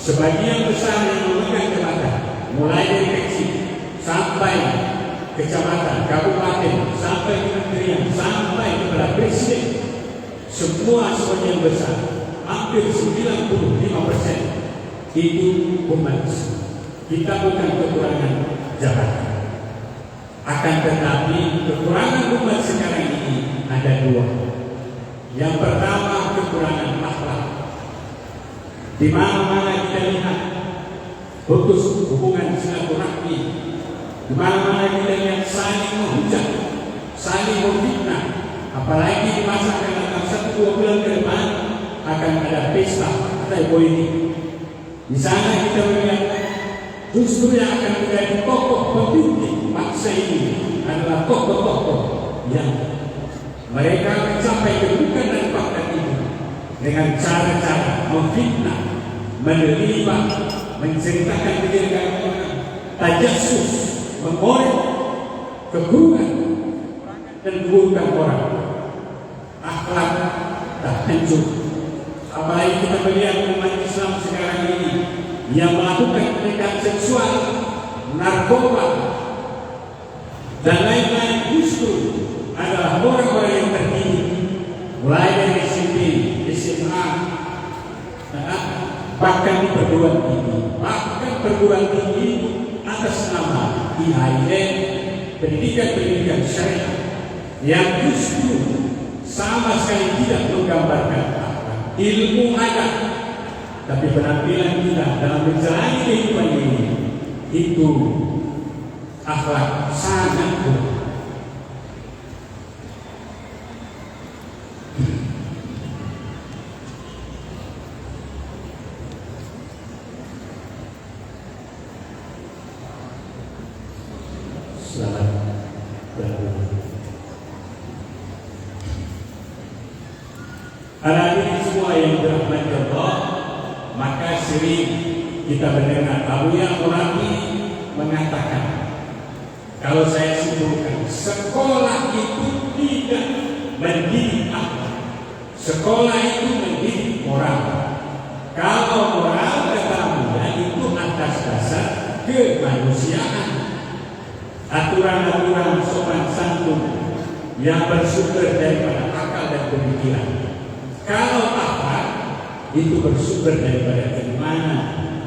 Sebagian besar yang memegang jabatan, mulai dari kecil sampai kecamatan, kabupaten, sampai kementerian, sampai kepada presiden, semua sebagian besar, hampir 95% itu umat. Kita bukan kekurangan jabatan. Akan tetapi kekurangan umat sekarang ini ada dua. Yang pertama, kekurangan akhlak. Di mana-mana kita lihat putus hubungan silaturahmi, di mana-mana kita lihat saling menghujat, saling memfitnah. Apalagi di masa akan datang 1-2 bulan ke depan akan ada pesta partai politik. Di sana kita melihat justru yang akan menjadi tokoh pemimpin bangsa ini adalah tokoh-tokoh yang mereka mencapai kedudukan dan pangkat itu dengan cara-cara memfitnah, menerlibat, menceritakan kejelekan orang, tajassus, mengorek keburukan dan keburukan orang. Akhlak tak hancur. Apalagi kita melihat umat Islam sekarang ini yang melakukan pernikahan seksual, narkoba, dan lain-lain justru adalah orang-orang yang tertinggi, mulai dari SMP, SMA, bahkan di perguruan tinggi atas nama IAIN, pendidikan syariah yang justru sama sekali tidak menggambarkan ilmu ada, tapi penampilan kita dalam menjalani kehidupan ini itu akhlak sangat buruk. Selamat berbulan. Hadirin semua yang dirahmati Allah, maka sering kita mendengar Abuya Murabi mengatakan, kalau saya simpulkan, sekolah itu tidak mendidik akhlak, sekolah itu mendidik moral. Kalau moral kata Abuya itu atas dasar kemanusiaan, aturan-aturan sopan santun yang bersumber daripada akal dan pemikiran. Kalau akhlak itu bersumber daripada keimanan,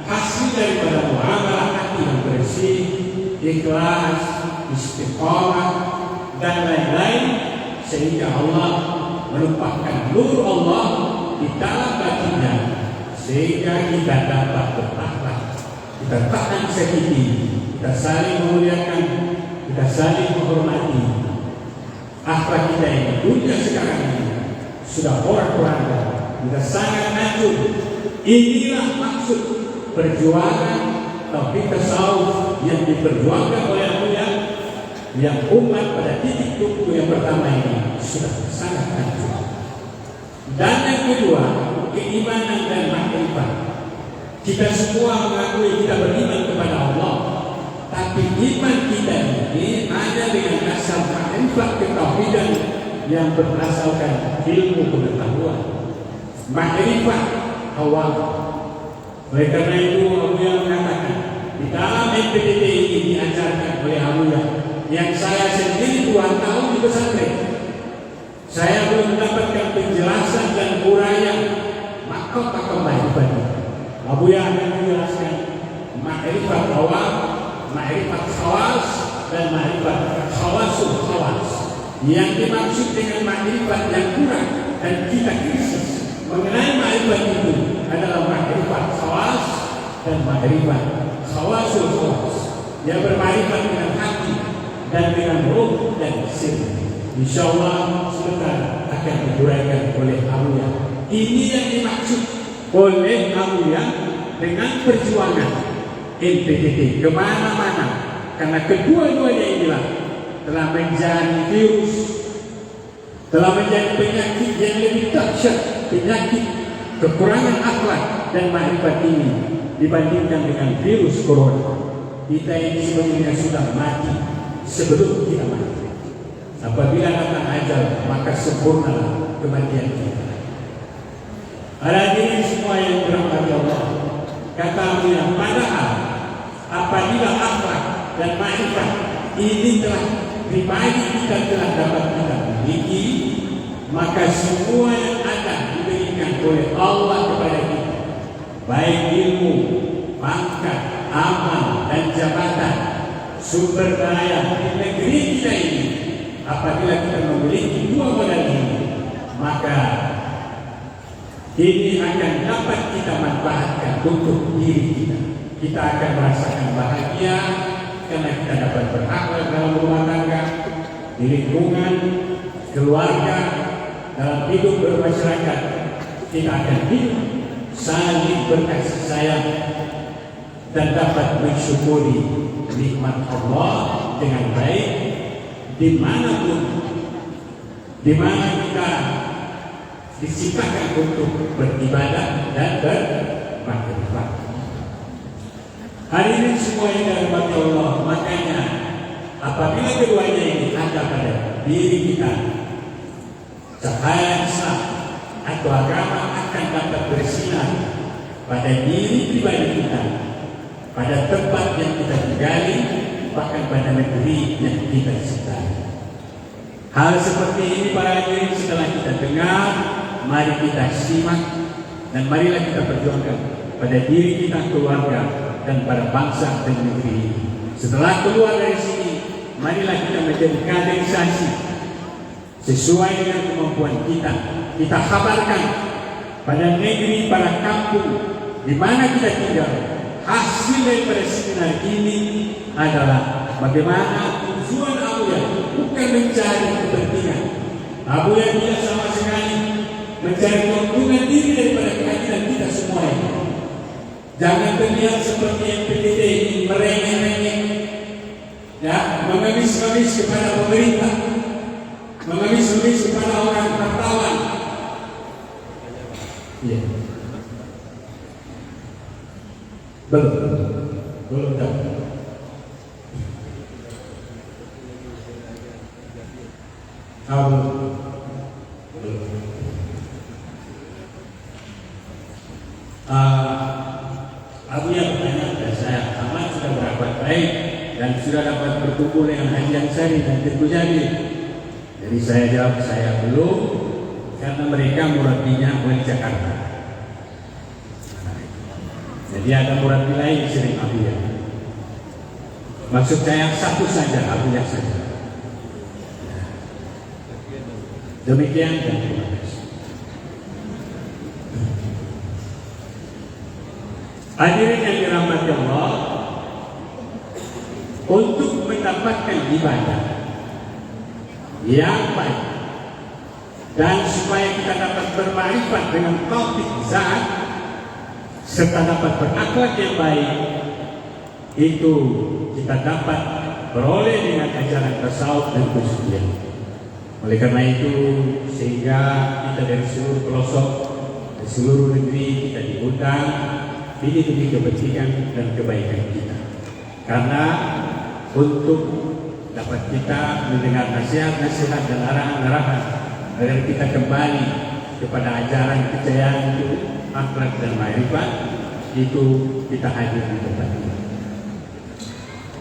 hasil daripada muamalah hati yang bersih, ikhlas, istiqamah, dan lain-lain, sehingga Allah menumpahkan nur Allah di dalam batinnya, sehingga kita dapat berakhlak, kita tahan sedikit, kita saling memuliakan, kita saling menghormati. Akhlak kita yang dunia sekarang ini sudah porak-poranda, kita sangat hancur. Inilah maksud perjuangan tauhid tasawuf yang diperjuangkan oleh Abuya, yang umat pada titik tunggu yang pertama ini sudah sangat hancur. Dan yang kedua, keimanan dan makrifat. Kita semua mengakui kita beriman kepada Allah, tapi iman kita ini ada dengan asal makrifat ketauhidan yang berasalkan ilmu pengetahuan, makrifat awal. Oleh karena itu Abuya mengatakan, di dalam MPDT ini diajarkan oleh Abuya, yang saya sendiri 2 tahun di pesantren, saya belum mendapatkan penjelasan dan uraian mahkota makrifat. Abuya akan menjelaskan makrifat awal, makrifat khawas, dan makrifat khawasul khawas. Yang dimaksud dengan makrifat yang kurang dan kita krisis mengenai makrifat itu adalah makrifat khawas dan makrifat khawasul khawas, yang bermakrifat dengan hati dan dengan ruh dan sir. Insyaallah sebentar akan diuraikan oleh Abuya. Ini yang dimaksud oleh Abuya dengan perjuangan MPDT kemana-mana, karena kedua-duanya inilah telah menjadi virus, telah menjadi penyakit yang lebih dahsyat, penyakit kekurangan akhlak dan makrifat ini dibandingkan dengan virus corona. Kita ini sebenarnya sudah mati sebelum kita mati. Apabila datang ajal, maka sempurnalah kematian kita. Hadirin semua yang dirahmati Allah, kata dan makrifat ini telah pribadi kita telah dapat kita miliki, maka semua yang ada diberikan oleh Allah kepada kita, baik ilmu, pangkat, amal, dan jabatan, sumber daya di negeri kita ini. Apabila kita memiliki dua modal ini, maka ini akan dapat kita manfaatkan untuk diri kita. Kita akan merasakan bahagia karena kita dapat berakhlak dalam rumah tangga, di lingkungan, keluarga, dalam hidup bermasyarakat. Kita akan hidup saling berkasih sayang dan dapat mensyukuri nikmat Allah dengan baik dimanapun, di mana kita diciptakan untuk beribadah dan bermakrifat. Hari ini semua yang dirahmati Allah, makanya apabila keduanya ini ada pada diri kita, cahaya Islam atau agama akan dapat bersinar pada diri pribadi kita, pada tempat yang kita tinggali, bahkan pada negeri yang kita cintai. Hal seperti ini para hadirin setelah kita dengar, mari kita simak dan marilah kita perjuangkan pada diri kita, keluarga, dan pada bangsa dan negeri ini. Setelah keluar dari sini, marilah kita menjadi kaderisasi sesuai dengan kemampuan kita. Kita kabarkan pada negeri, pada kampung di mana kita tinggal. Hasil daripada seminar ini adalah bagaimana tujuan Abuya bukan mencari kepentingan. Abuya tidak sama sekali mencari keuntungan diri daripada kehadiran kita semua ini. Jangan terlihat seperti yang PTT ini merengek-rengek, ya, mengemis-ngemis kepada pemerintah, mengemis-ngemis kepada orang hartawan. Ya. Belum tahu. Abuya bertanya kepada saya, Ahmad sudah berbuat baik dan sudah dapat berkumpul dengan Haji Ansari dan Tengku Jadi. Jadi saya jawab, saya belum, karena mereka murabbinya wali Jakarta. Jadi ada murabbi lain sering Abuya. Maksud saya satu saja, Abuya saja. Demikian dan terima kasih. Hadirin yang dirahmati Allah, untuk mendapatkan ibadah yang baik dan supaya kita dapat bermakrifat dengan taufik zat serta dapat berakhlak yang baik, itu kita dapat beroleh dengan ajaran tasawuf dan kesucian. Oleh karena itu, sehingga kita dari seluruh pelosok, dari seluruh negeri kita diundang ini demi kepentingan dan kebaikan kita. Karena untuk dapat kita mendengar nasihat-nasihat dan arahan-arahan agar kita kembali kepada ajaran kejayaan itu, akhlak dan makrifat, itu kita hadir di tempat ini.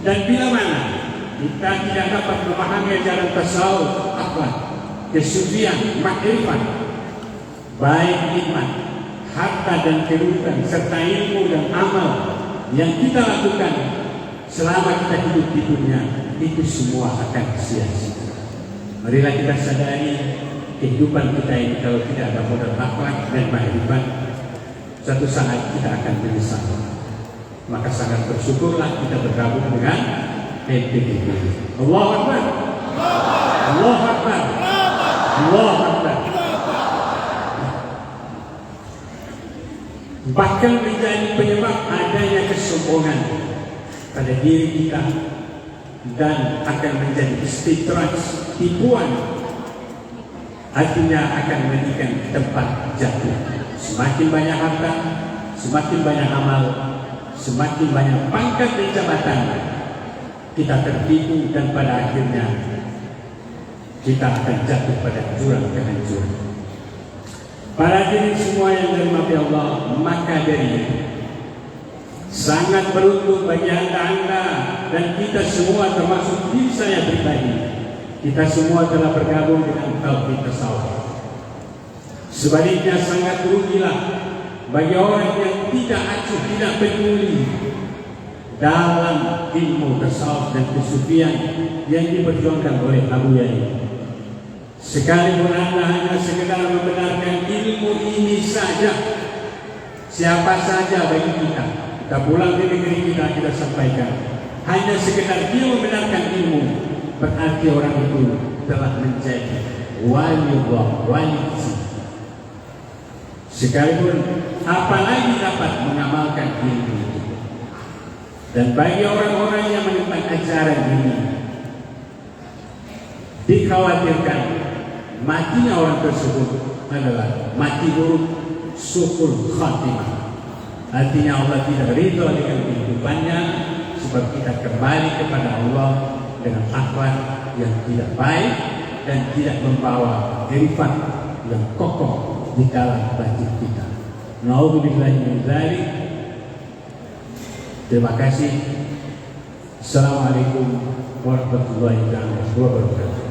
Dan bila mana kita tidak dapat memahami ajaran tasawuf, akhlak, kesucian, makrifat, baik nikmat, harta dan kedudukan, serta ilmu dan amal yang kita lakukan selama kita hidup di dunia, itu semua akan sia-sia. Marilah kita sadari kehidupan kita ini kalau tidak ada modal akhlak dan makrifat, suatu saat kita akan menyesal. Maka sangat bersyukurlah kita bergabung dengan PPDB. Allahu Akbar. Allahu Akbar. Allahu Akbar. Bahkan menjadi penyebab adanya kesombongan pada diri kita dan akan menjadi istidraj, tipuan, artinya akan menjadikan tempat jatuh. Semakin banyak harta, semakin banyak amal, semakin banyak pangkat dan jabatan, kita tertipu dan pada akhirnya kita akan jatuh pada jurang kehancuran. Para hadirin semua yang dirahmati Allah, maka dari itu Sangat beruntung bagi anda dan kita semua, termasuk diri saya pribadi. Kita semua telah bergabung dengan tauhid tasawuf. Sebaliknya sangat rugilah bagi orang yang tidak acuh, tidak peduli dalam ilmu tasawuf dan kesufian yang diperjuangkan oleh Abuya ini. Sekalipun anda hanya sekedar membenarkan ilmu ini saja, siapa saja bagi kita pulang ke negeri kita sampaikan, hanya sekedar dia membenarkan ilmu, berarti orang itu telah menjadi wali Allah, wali Allah. Sekalipun apalagi dapat mengamalkan ilmu itu. Dan bagi orang-orang yang menentang ajaran ini, dikhawatirkan matinya orang tersebut adalah mati buruk, su'ul khatimah. Artinya Allah tidak ridho dengan kehidupannya, sebab kita kembali kepada Allah dengan akhlak yang tidak baik dan tidak membawa derifat yang kokoh di dalam batin kita. Na'udzubillahi min dzalik. Terima kasih. Assalamualaikum warahmatullahi wabarakatuh.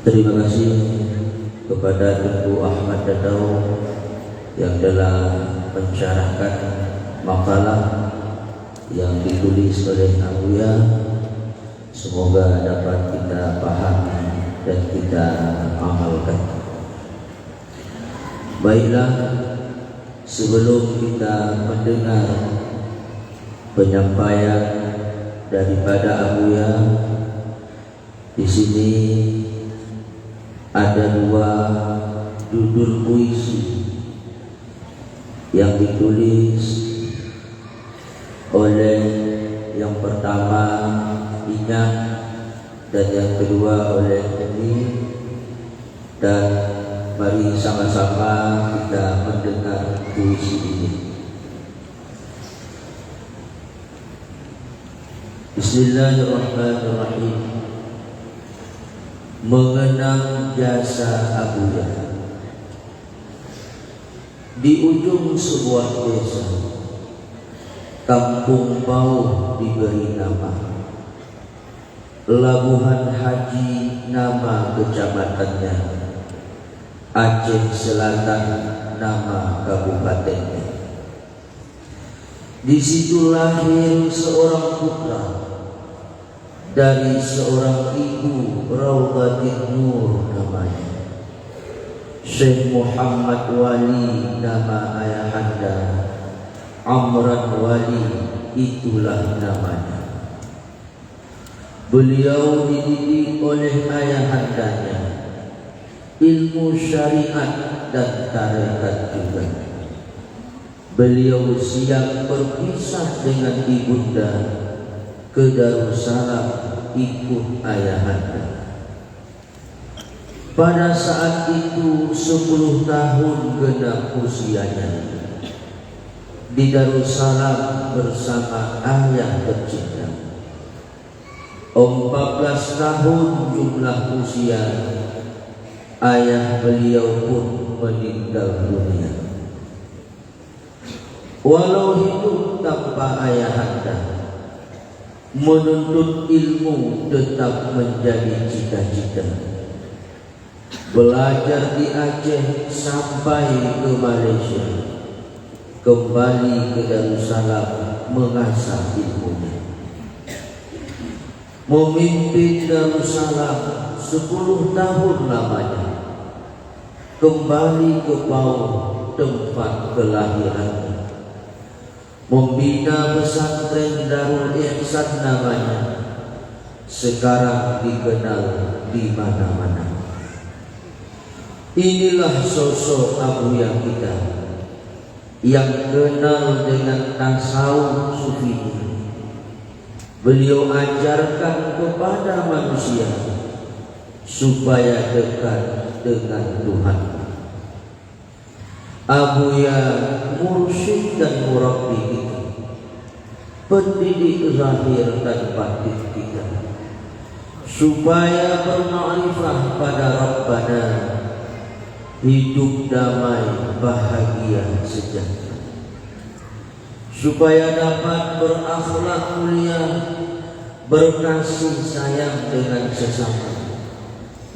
Terima kasih kepada Tuku Ahmad Dadau yang telah mensyarahkan makalah yang ditulis oleh Abuya. Semoga dapat kita pahami dan kita amalkan. Baiklah, sebelum kita mendengar penyampaian daripada Abuya, di sini ada dua judul puisi yang ditulis oleh yang pertama Inyak dan yang kedua oleh Emi. Dan mari sama-sama kita mendengar puisi ini. Bismillahirrahmanirrahim. Mengenang jasa Abuya. Di ujung sebuah desa, kampung Bau diberi nama. Labuhan Haji nama kecamatannya, Aceh Selatan nama kabupatennya. Di situ lahir seorang putra dari seorang ibu, Raudhatin Nur namanya. Syekh Muhammad Wali nama ayahanda, Amran Wali itulah namanya. Beliau dididik oleh ayahandanya ilmu syariat dan tarekat juga. Beliau siap berpisah dengan ibunda ke Darussalam ikut ayahanda. Pada saat itu 10 tahun genap usianya. Di Darussalam bersama ayah tercinta. 14 tahun jumlah usia, ayah beliau pun meninggal dunia. Walau hidup tanpa ayahanda, menuntut ilmu tetap menjadi cita-cita. Belajar di Aceh sampai ke Malaysia, kembali ke Darussalam mengasah ilmunya. Memimpin Darussalam 10 tahun lamanya, kembali ke Bau tempat kelahirannya. Membina pesantren Darul Ihsan namanya, sekarang dikenal di mana-mana. Inilah sosok Abuya kita yang kenal dengan tasawuf sufi, Beliau ajarkan kepada manusia supaya dekat dengan Tuhan. Abuya mursyid dan murabbi kita, pendidik zahir dan batin kita, supaya bermakrifah pada Rabbana, hidup damai bahagia sejahtera, supaya dapat berakhlak mulia, berkasih sayang dengan sesama,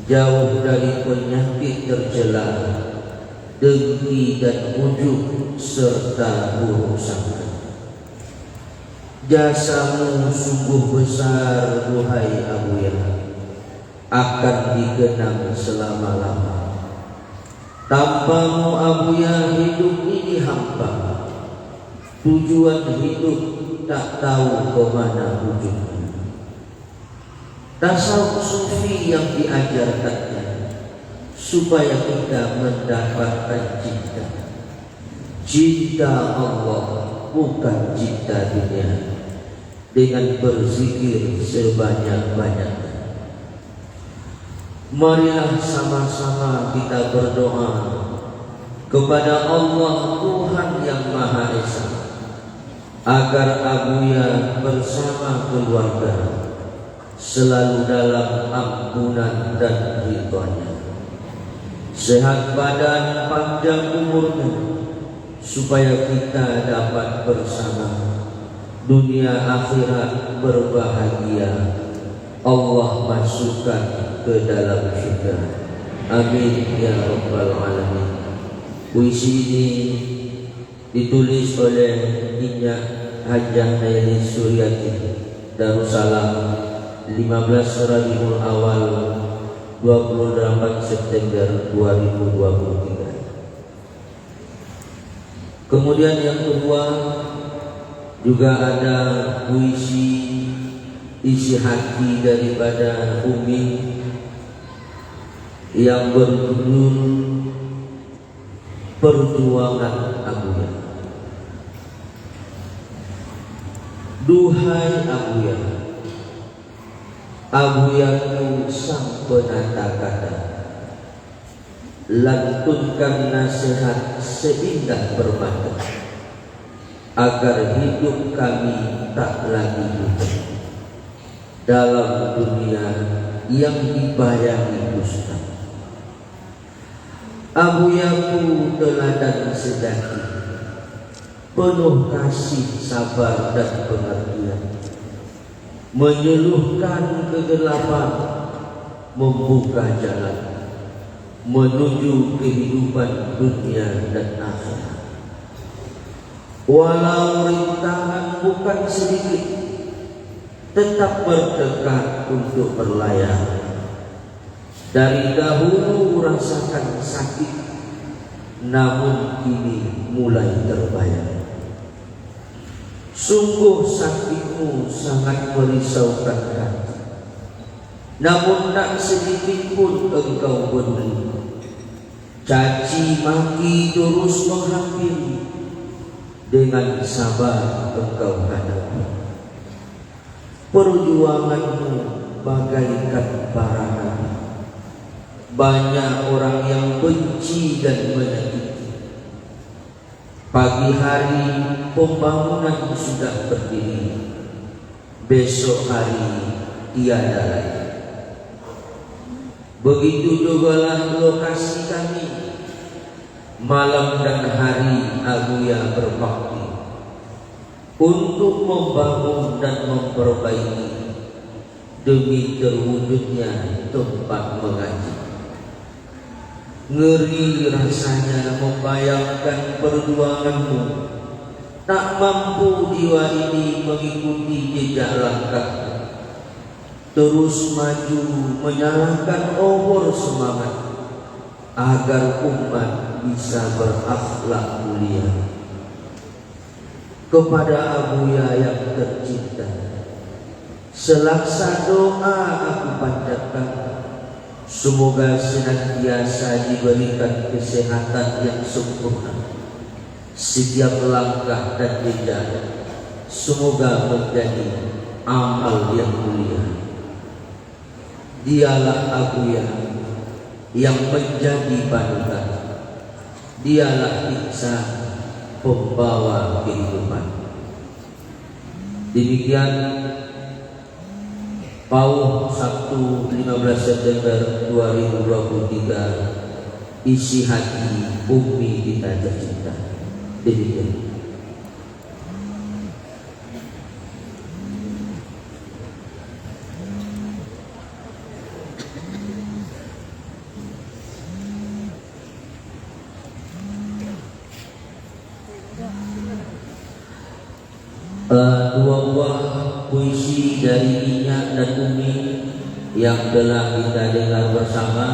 jauh dari penyakit tercela, dengki dan ujub serta buruk sangka. Jasamu sungguh besar duhai Abuya, akan dikenang selama-lama. Tanpamu Abuya hidup ini hampa, tujuan hidup tak tahu kemana ujungnya. Tasawuf sufi yang diajarkannya supaya kita mendapatkan cinta Allah, bukan cinta dunia, dengan berzikir sebanyak-banyaknya. Marilah sama-sama kita berdoa kepada Allah Tuhan yang Maha Esa, agar Abuya bersama keluarga selalu dalam ampunan dan ridhonya, sehat badan, panjang umurnya, supaya kita dapat bersama dunia akhirat berbahagia. Allah masukkan ke dalam surga. Amin ya rabbal alamin. Puisi ini ditulis oleh Nyonya Hajah Naili Suryati, Darussalam, 15 Rabiul Awal 28 September 2023. Kemudian yang kedua juga ada puisi isi hati daripada Umi yang berjudul Perjuangan Abuya. Duhai Abuya, Abuyaku sang penata kata, lantunkan nasihat seindah permata, agar hidup kami tak lagi buta dalam dunia yang dibayangi dusta. Abuyaku teladan sejati, penuh kasih, sabar dan pengertian, menyeluhkan kegelapan, membuka jalan menuju kehidupan dunia dan akhirat. Walau rintangan bukan sedikit, tetap bertekad untuk berlayar. Dari dahulu rasakan sakit, namun kini mulai terbayar. Sungguh sakitmu sangat merisaukan hati, namun tak sedikit pun engkau beri. Caci maki terus menghampiri, dengan sabar engkau hadapi. Perjuanganmu bagaikan bara api, banyak orang yang benci dan menyakiti. Pagi hari pembangunan sudah berdiri, besok hari tiada lagi. Begitu jugalah lokasi kami, malam dan hari Abuya berbakti untuk membangun dan memperbaiki demi terwujudnya tempat mengaji. Ngeri rasanya membayangkan perjuanganmu, tak mampu jiwa ini mengikuti jejak langkahmu. Terus maju menyalakan obor semangat, agar umat bisa berakhlak mulia. Kepada Abuya yang tercinta, selaksa doa aku panjatkan, semoga senantiasa diberikan kesehatan yang sempurna. Setiap langkah dan jejak semoga menjadi amal yang mulia. Dialah Abuya yang menjadi panutan. Dialah ihsan, pembawa kehidupan. Demikian Pauh Sabtu 15 September 2023, isi hati Umi kita tercinta. Demikian. Dua buah puisi dari Inya dan Umi yang telah kita dengar bersama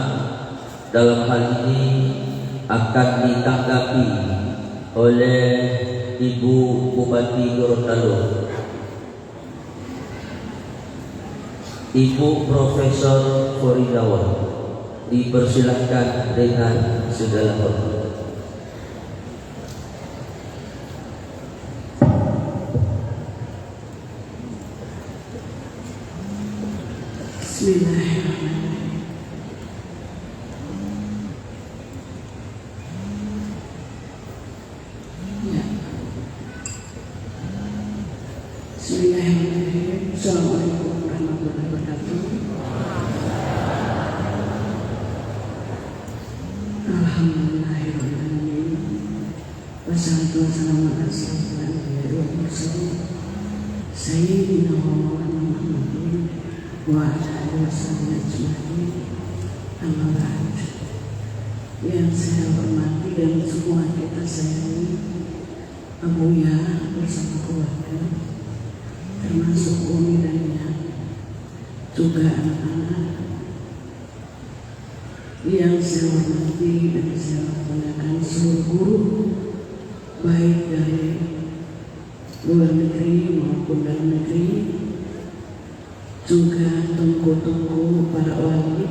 dalam hal ini akan ditanggapi oleh Ibu Bupati Gorontalo, Ibu Profesor Foridawan. Dipersilahkan dengan segala hormat. Bismillahirrahmanirrahim. Ya. Bismillahirrahmanirrahim. Assalamualaikum warahmatullahi wabarakatuh. Alhamdulillahirrahmanirrahim. Wassalatu wassalamu ala asyrofil anbiya'i wal mursalin sayyidina Muhammadin wa ala alihi wasallam ajma'in. Amma ba'd. Yang saya hormati dan semua kita sayangi, Abuya bersama keluarga, termasuk Umi dan Nya, juga anak-anak yang saya hormati dan saya muliakan, seluruh guru baik dari luar negeri maupun dalam negeri, juga tungku-tungku para wali,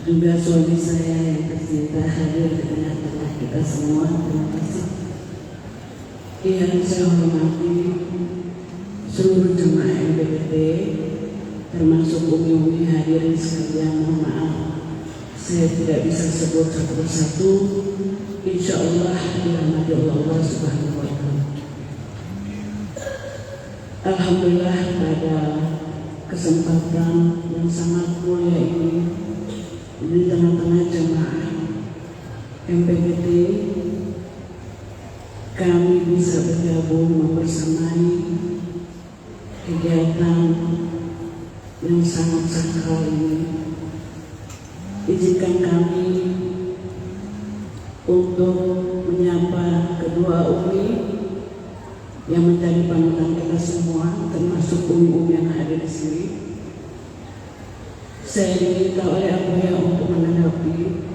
juga suami saya yang tercinta hadir di tengah-tengah kita semua. Terima kasih. Yang saya hormati seluruh jemaah MBBT, termasuk umi-umi hadirin sekalian. Mohon maaf, saya tidak bisa sebut satu persatu. Insya Allah dirahmati Allah Subhanahu wa Ta'ala. Alhamdulillah, pada kesempatan yang sangat mulia ini, di tengah-tengah jemaah MPBT, kami bisa bergabung membersamai kegiatan yang sangat sakral ini. Izinkan kami untuk menyapa kedua umi yang menjadi panutan kita semua, termasuk umi-umi yang hadir di sini. Saya diminta oleh Abuya untuk menanggapi.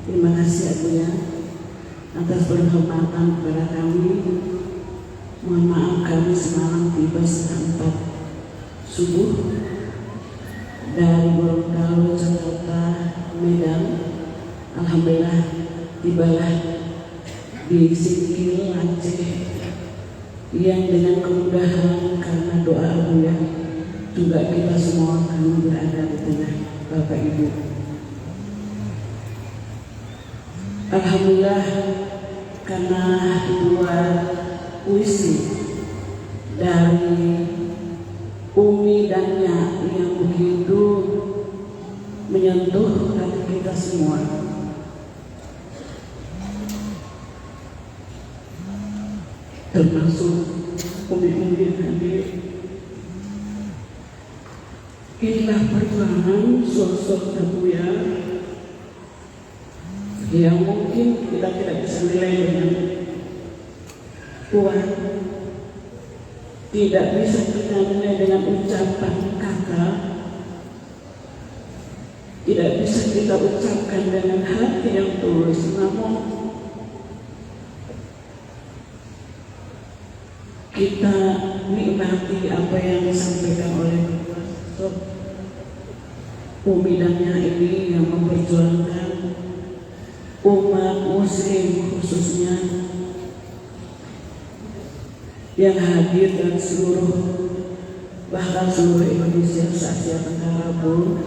Terima kasih Abuya atas penghormatan kepada kami. Mohon maaf kami semalam tiba setengah 4 subuh dari Gorontalo, Jakarta, Medan. Alhamdulillah tibalah di Singkil, Aceh, yang dengan kemudahan karena doa Abuya juga kita semua akan berada di tengah Bapak Ibu. Alhamdulillah, karena dua puisi dari Umi dan Nya yang begitu menyentuh hati kita semua. Termasuk umi-umi yang hadir. Inilah perjuangan sosok Abuya yang mungkin kita tidak bisa nilai dengan kuat, tidak bisa kita nilai dengan ucapan kata, tidak bisa kita ucapkan dengan hati yang tulus, namun kita nikmati apa yang disampaikan oleh kedua sosok Umi dan Nya ini yang memperjuangkan umat muslim khususnya yang hadir dan seluruh bahkan seluruh Indonesia se-Asia Tenggara pun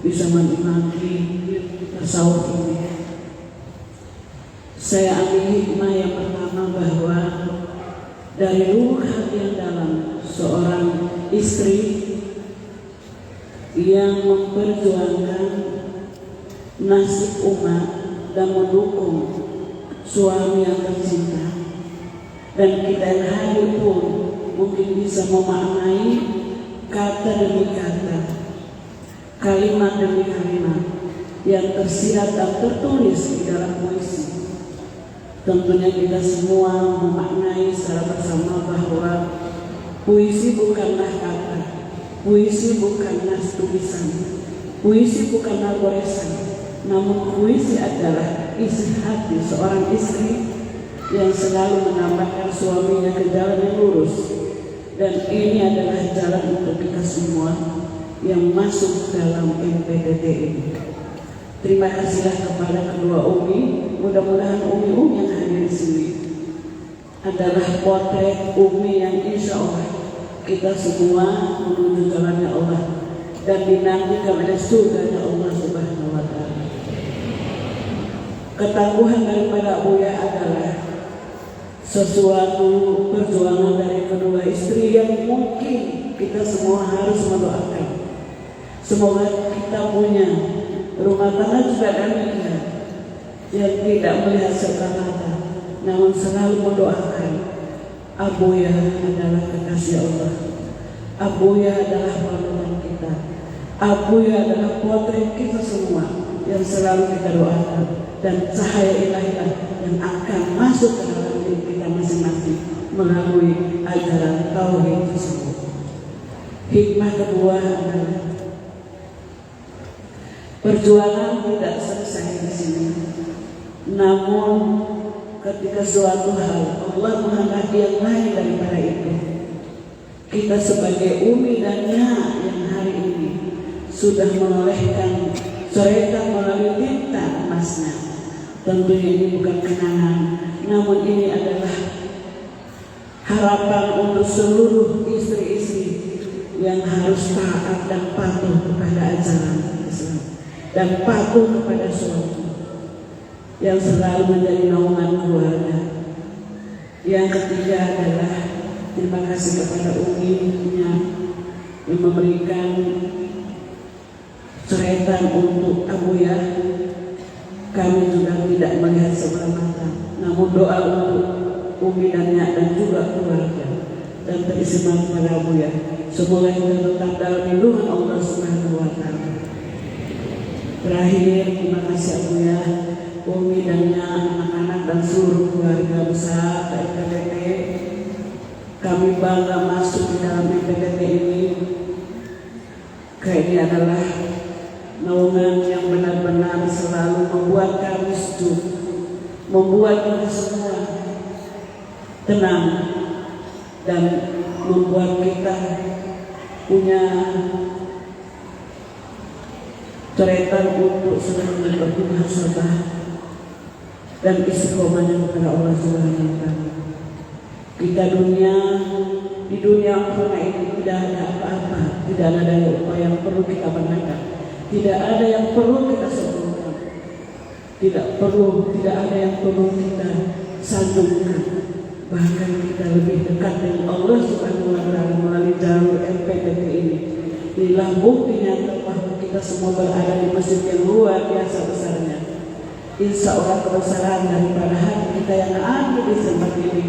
bisa menikmati tasawuf ini. Saya ambil hikmah yang pertama bahwa dari lubuk hati yang dalam seorang istri yang memperjuangkan nasib umat dan mendukung suami yang tercinta, dan kita yang hadir pun mungkin bisa memaknai kata demi kata, kalimat demi kalimat yang tersirat dan tertulis di dalam puisi. Tentunya kita semua memaknai secara bersama bahwa puisi bukanlah kata, puisi bukanlah tulisan, puisi bukanlah goresan, namun puisi adalah isi hati seorang istri yang selalu menambahkan suaminya ke jalan yang lurus. Dan ini adalah jalan untuk kita semua yang masuk dalam MPTT ini. Terima kasihlah kepada kedua Umi. Mudah-mudahan Umi-Umi yang hadir di sini adalah potret Umi yang insya Allah kita semua menuju jalannya Allah dan dinanti kepada surganya Allah Subhanahu wa Ta'ala. Ketangguhan daripada Buya adalah sesuatu perjuangan dari kedua istri yang mungkin kita semua harus mendoakan. Semoga kita punya rumah tangga juga demikian, yang tidak melihat serta mata, namun selalu mendoakan. Abuya adalah kekasih Allah, Abuya adalah panutan kita, Abuya adalah potret kita semua yang selalu kita doakan, dan cahaya ilahilah yang akan masuk ke dalam diri kita masing-masing melalui ajaran tauhid tersebut. Hikmah kedua adalah perjuangan tidak selesai di sini. Namun ketika suatu hal Allah menghendaki yang lain daripada itu, kita sebagai Umi dan Nya yang hari ini sudah menolehkan coretan melalui tinta emasnya. Tentunya ini bukan kenangan, namun ini adalah harapan untuk seluruh istri-istri yang harus taat dan patuh kepada ajaran Islam dan patuh kepada suami, yang selalu menjadi naungan keluarga. Yang ketiga adalah terima kasih kepada Umi-Nya yang memberikan coretan untuk Abuya. Kami juga tidak melihat sebelah mata, namun doa untuk Umi dan Nya dan juga keluarga dan teristimewa kepada Abuya. Semoga kita tetap dalam lindungan Allah Subhanahu wa Ta'ala. Terakhir, terima kasih Abuya, Umi dan Nya, anak-anak dan seluruh keluarga besar MPTT. Kami bangga masuk di dalam MPTT ini. Ini adalah naungan yang benar-benar selalu membuat kami sejuk, membuat kita semua tenang, dan membuat kita punya coretan untuk selalu bermuhasabah dan istiqomahnya kepada Allah Subhanahu wa Ta'ala. Kita di dunia corona ini tidak ada apa-apa, tidak ada apa yang perlu kita banggakan, tidak ada yang perlu kita sembunyikan, tidak ada yang perlu kita sanjungkan. Bahkan kita lebih dekat dengan Allah Subhanahu wa Ta'ala melalui jalur MPTT ini. Inilah bukti nyata bahwa kita semua berada di masjid yang luar biasa besarnya. Insya Allah kebesaran daripada hati kita yang ada di tempat ini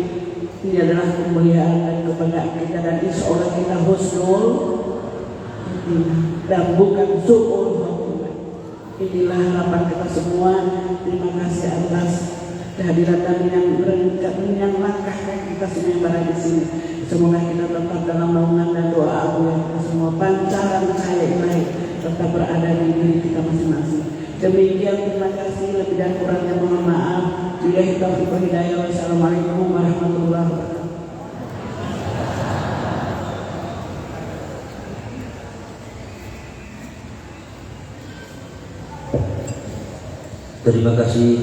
adalah kemuliaan dan kebanggaan kita, dan insya Allah kita husnul dan bukan su'ul khotimah. Inilah harapan kita semua. Terima kasih atas kehadiran dan yang langkah kita semua yang berada di sini. Semoga kita tetap dalam naungan dan doa Abu yang kita semua, pancaran cahaya ilahi tetap berada di diri kita masing-masing. Demikian, terima kasih, lebih dan kurangnya mohon maaf. Billahi taufiq wal hidayah. Wassalamualaikum warahmatullahi wabarakatuh. Terima kasih.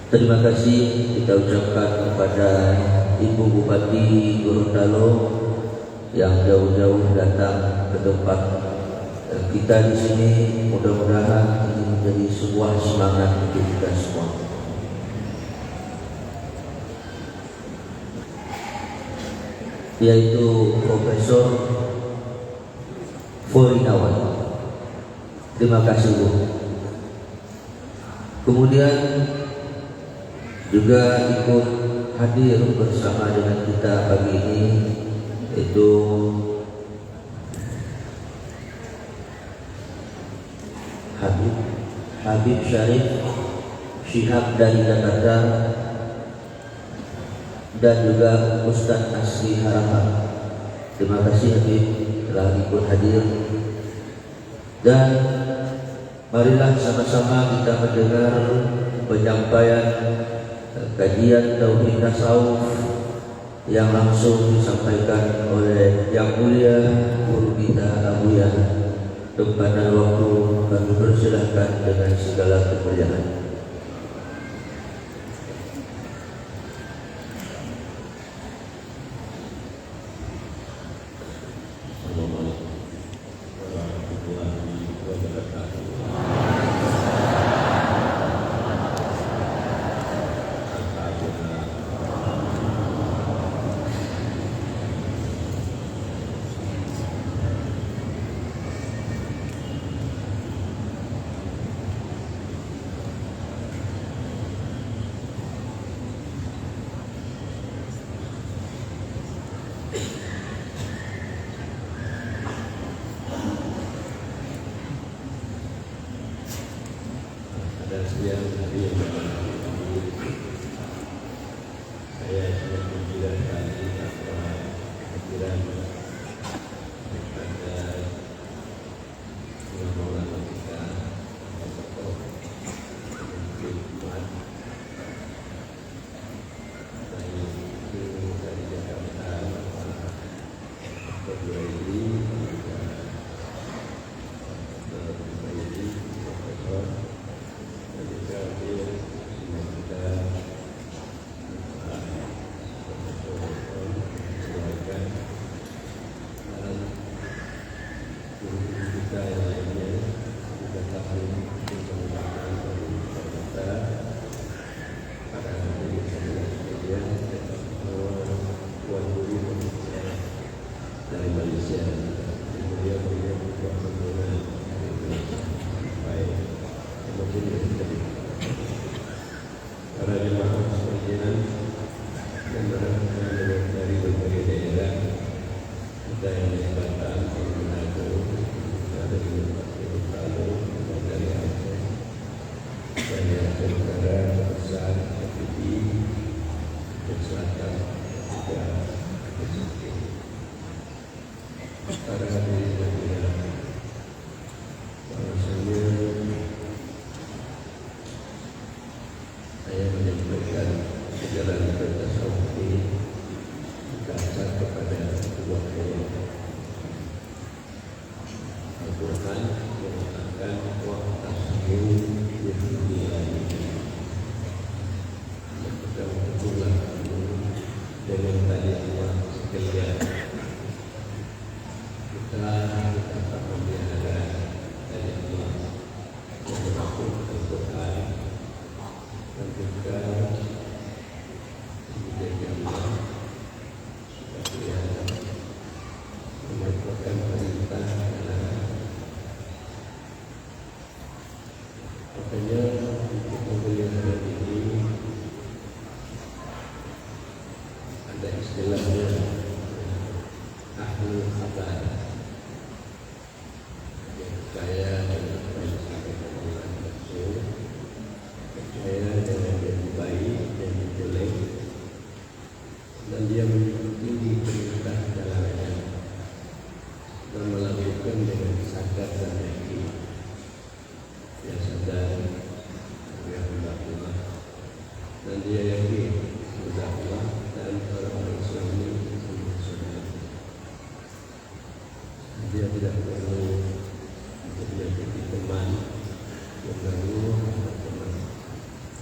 Terima kasih kita ucapkan kepada Ibu Bupati Gorontalo yang jauh-jauh datang ke tempat kita di sini. Mudah-mudahan ini menjadi sebuah semangat untuk kita semua. Yaitu Profesor Forinawan. Terima kasih Bu. Kemudian juga ikut hadir bersama dengan kita pagi ini itu Habib Syarif Syihab dari Jakarta dan juga Ustadz Asri Harapan. Terima kasih Habib telah ikut hadir, dan marilah sama-sama kita mendengar penyampaian kajian Tauhid Tasawuf yang langsung disampaikan oleh Yang Mulia Guru kita Abuya. Tempat dan waktu kami persilahkan dengan segala kemuliaan.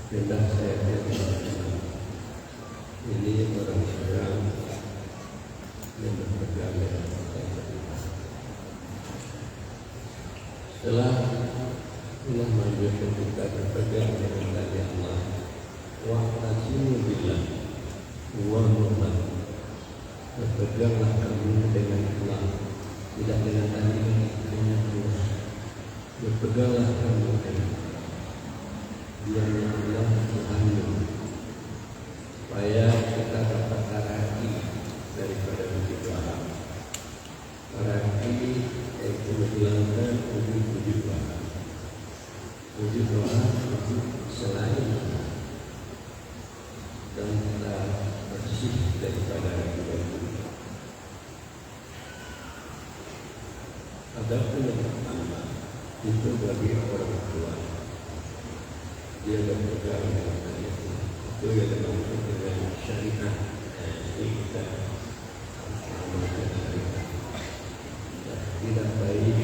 hendak saya katakan ini orang-orang yang berpegang dengan Allah. Setelah Allah menunjukkan kita berpegang dengan Allah, wa'tasimu billah wa mu'min, berpeganglah kamu dengan Allah, tidak dengan dengan Allah. Berpeganglah kamu dengan Dia Allah Tuhanmu, supaya kita dapat taraki daripada wujud doa. Taraki yaitu menghilangkan wujud doa. Wujud doa itu selain dan kita bersih daripada wujud. Adapun yang pertama itu bagi orang tua, dia berpegang dengan itu yang dimaksud dengan syariat. Jadi kita amalkan syariat. Tidak baik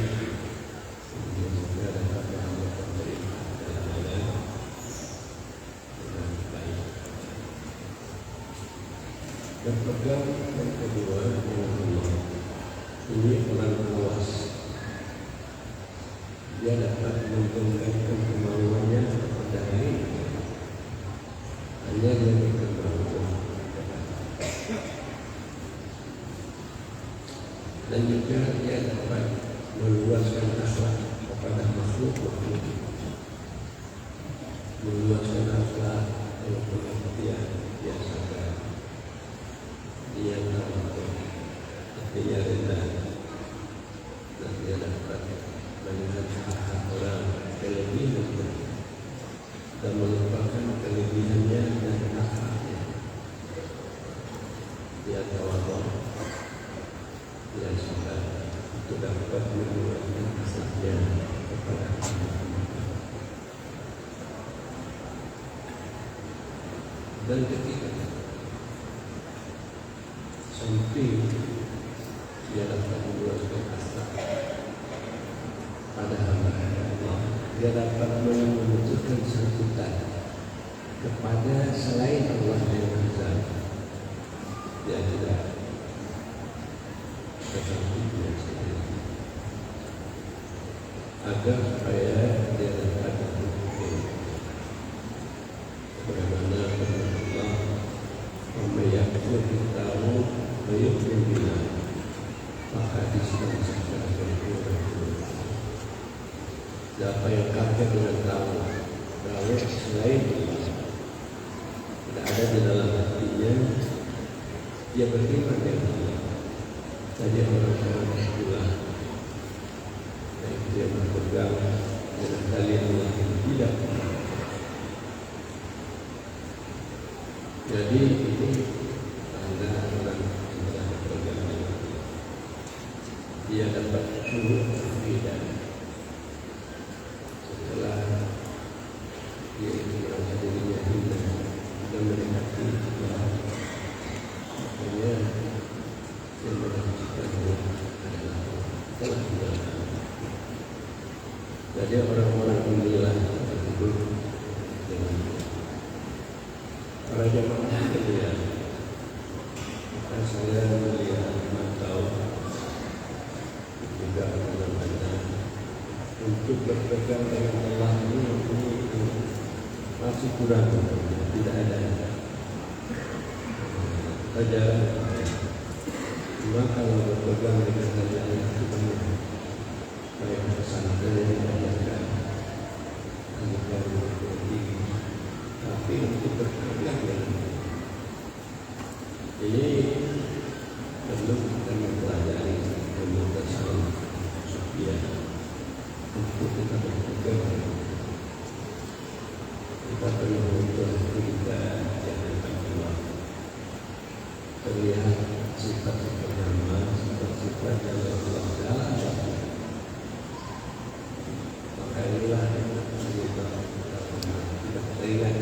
jika dapat mengamalkan perintah dalam agama dengan baik. Berpegang yang kedua dengan Allah, ini orang puas. Dia dapat menggenggamkan kemauannya kepada lain. Hanya dia berkemauan. Dan juga dia dapat meluaskan akhlak kepada makhluk-makhluk. Meluaskan akhlak yang pengertian dia sadar. Dia tahu, dia rendah. Dan dia dapat melihat hak orang kelebihan dan melupakan kelebihannya dan hak-haknya. Dia tawadhu, dia sadar untuk dapat meluaskan haknya kepada Allah. Dan ketiga, sampai dia dapat meluaskan hak pada hamba Allah, dia dapat membutuhkan sambutan kepada selain Allah yang besar. Dia tidak bersambutnya sendiri, agar supaya dia dapat berpikir bagaimana Allah membayangkan kita bayangkan bila maka disebut-sebut siapa yang kafir dengan kamu, kalau selain Allah tidak ada di dalam hatinya, dia beriman dengan Allah. Saja orang-orang itulah yang dia berpegang dengan kalian Allah yang tidak. Jadi ini tanda orang yang telah berpegang dengan Allah. Dia dapat syukur berbeda. Setelah dia merasa dirinya hina dan menikmati Allah, akhirnya dia mengajukan adalah telah dilakukan. Jadi orang-orang inilah yang hidup dengan para jamaah sekalian. Maka saya melihat mantau juga mana-mana untuk berpegang dengan Allah ini masih kurang, tidak ada. Saja, cuma kalau berpegang dengan Allah itu banyak, baik pesantren yang diajarkan, ajar tinggi, tapi untuk berpegang dengan ini perlu kita mempelajari kemudahan Sofia. Untuk kita berpegang, kita perlu untuk kita jangan Allah terlihat sifat pertama, sifat yang Allah dalam hati. Maka inilah kita tidak teringat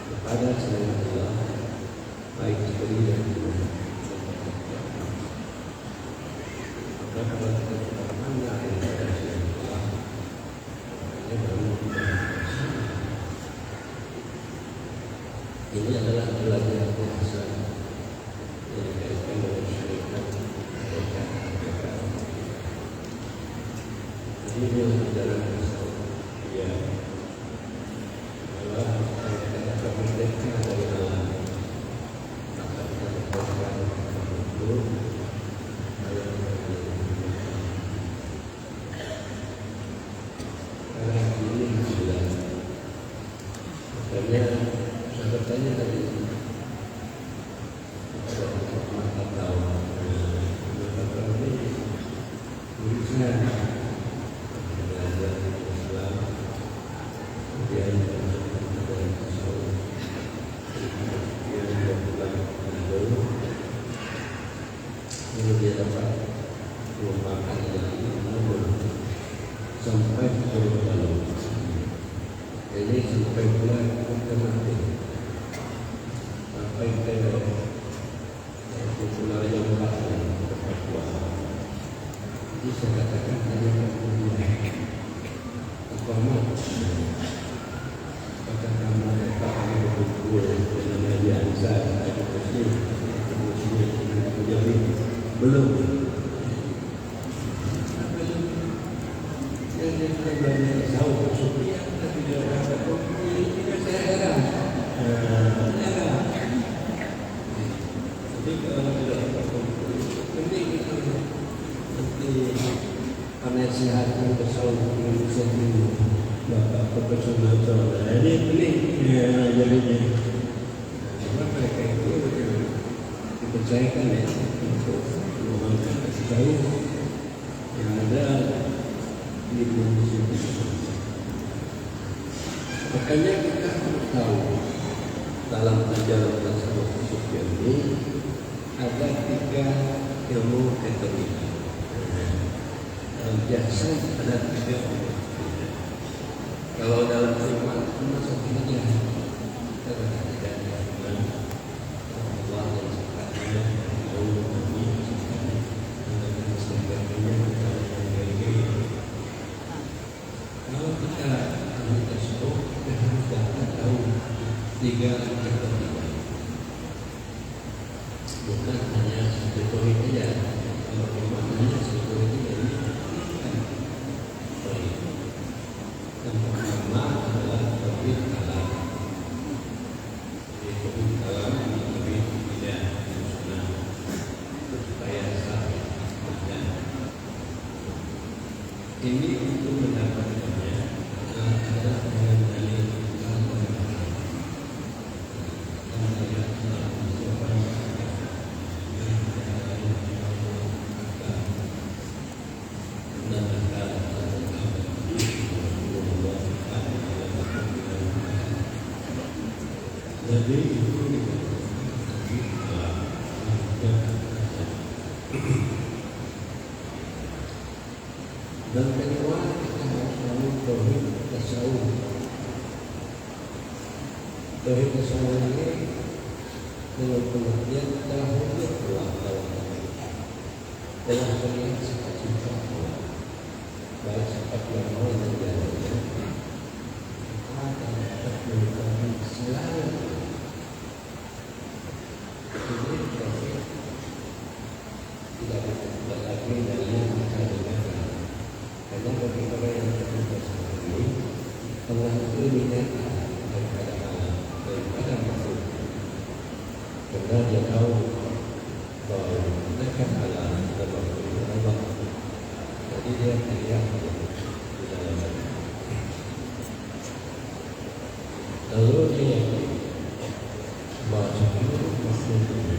kepada selain Allah, baik sekali dan juga. Maka kalau kita tidak pandai kepada selain Allah, hanya baru kita Jadi dia berjalan bersama. Ya, Allah kata merdeka dari alam. Maka kita lepaskan itu. Karena ini sudah. Makanya saya bertanya tadi. Maka tahu. Maka ini tulisan. Dia dapat melupakan sampai ke dalam. Ini sampai bulan mati. Sampai ke bulan yang lain tempat puasa. Jadi saya katakan hanya kemudian apa mak? Apakah kamu dapat berkumpul dengan Nabi Ansa atau Muslim? Belum. Dia sudah belajar tahu Sophia, tapi dia dapat kopi. Ini saya heran. Jadi kalau tidak dapat kopi, penting itu nanti penasihat bersama Indonesia ini Bapak Profesor Nasional. Ini penting jadinya. Karena mereka itu dipercayakan ya untuk kasih tahu yang ada di bumi ini. Makanya kita harus tahu dalam ajaran tasawuf Sufyan ini ada 3 ilmu kategori. Dalam biasa ada 3 ilmu. Kalau dalam firman cuma satu saja. Kita tidak ada Allah yang sifatnya kalau kita ahli tasawuf, kita harus dapat tahu 3 kategori. Bukan hanya satu tauhid saja. Kalau hanya satu tauhid saja ini baik. Yang pertama adalah tauhid kalam. Jadi tauhid kalam ini tauhid tidak sunnah supaya sah. Ini untuk mendapatkannya adalah dengan dalil jadi itu dan kedua kita harus selalu tauhid tasawuf. Tauhid tasawuf ini dengan pengertian tauhid Allah dalam melihat sifat-sifat Allah, baik sifat yang mau dan jalannya, ada sifat yang selalu ini tauhid tidak bisa lagi dari yang kita dengar. Karena bagi orang yang terlibat sendiri, Allah itu nyata daripada alam, daripada makhluk. Karena dia tahu bahwa dekat alam dan makhluk itu Allah. Jadi dia tidak di dalam hati. Lalu dia bahwa seluruh makhluk ini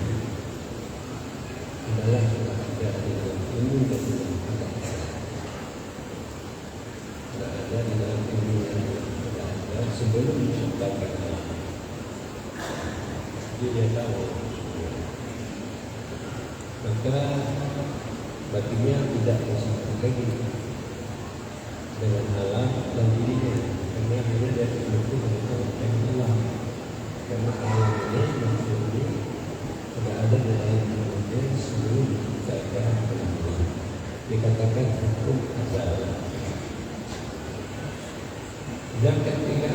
adalah sudah ada di dalam ilmu dan dalam akal. Ada di dalam ilmu yang ada sebelum diciptakan alam. Jadi dia tahu. Maka baginya tidak bersama lagi dengan alam dan dirinya. Karena dia terbentuk dengan alam. Karena alam ini makhluk ini sudah ada di dalam ilmunya sebelum diciptakan alam. Dikatakan hukum azal. Yang ketiga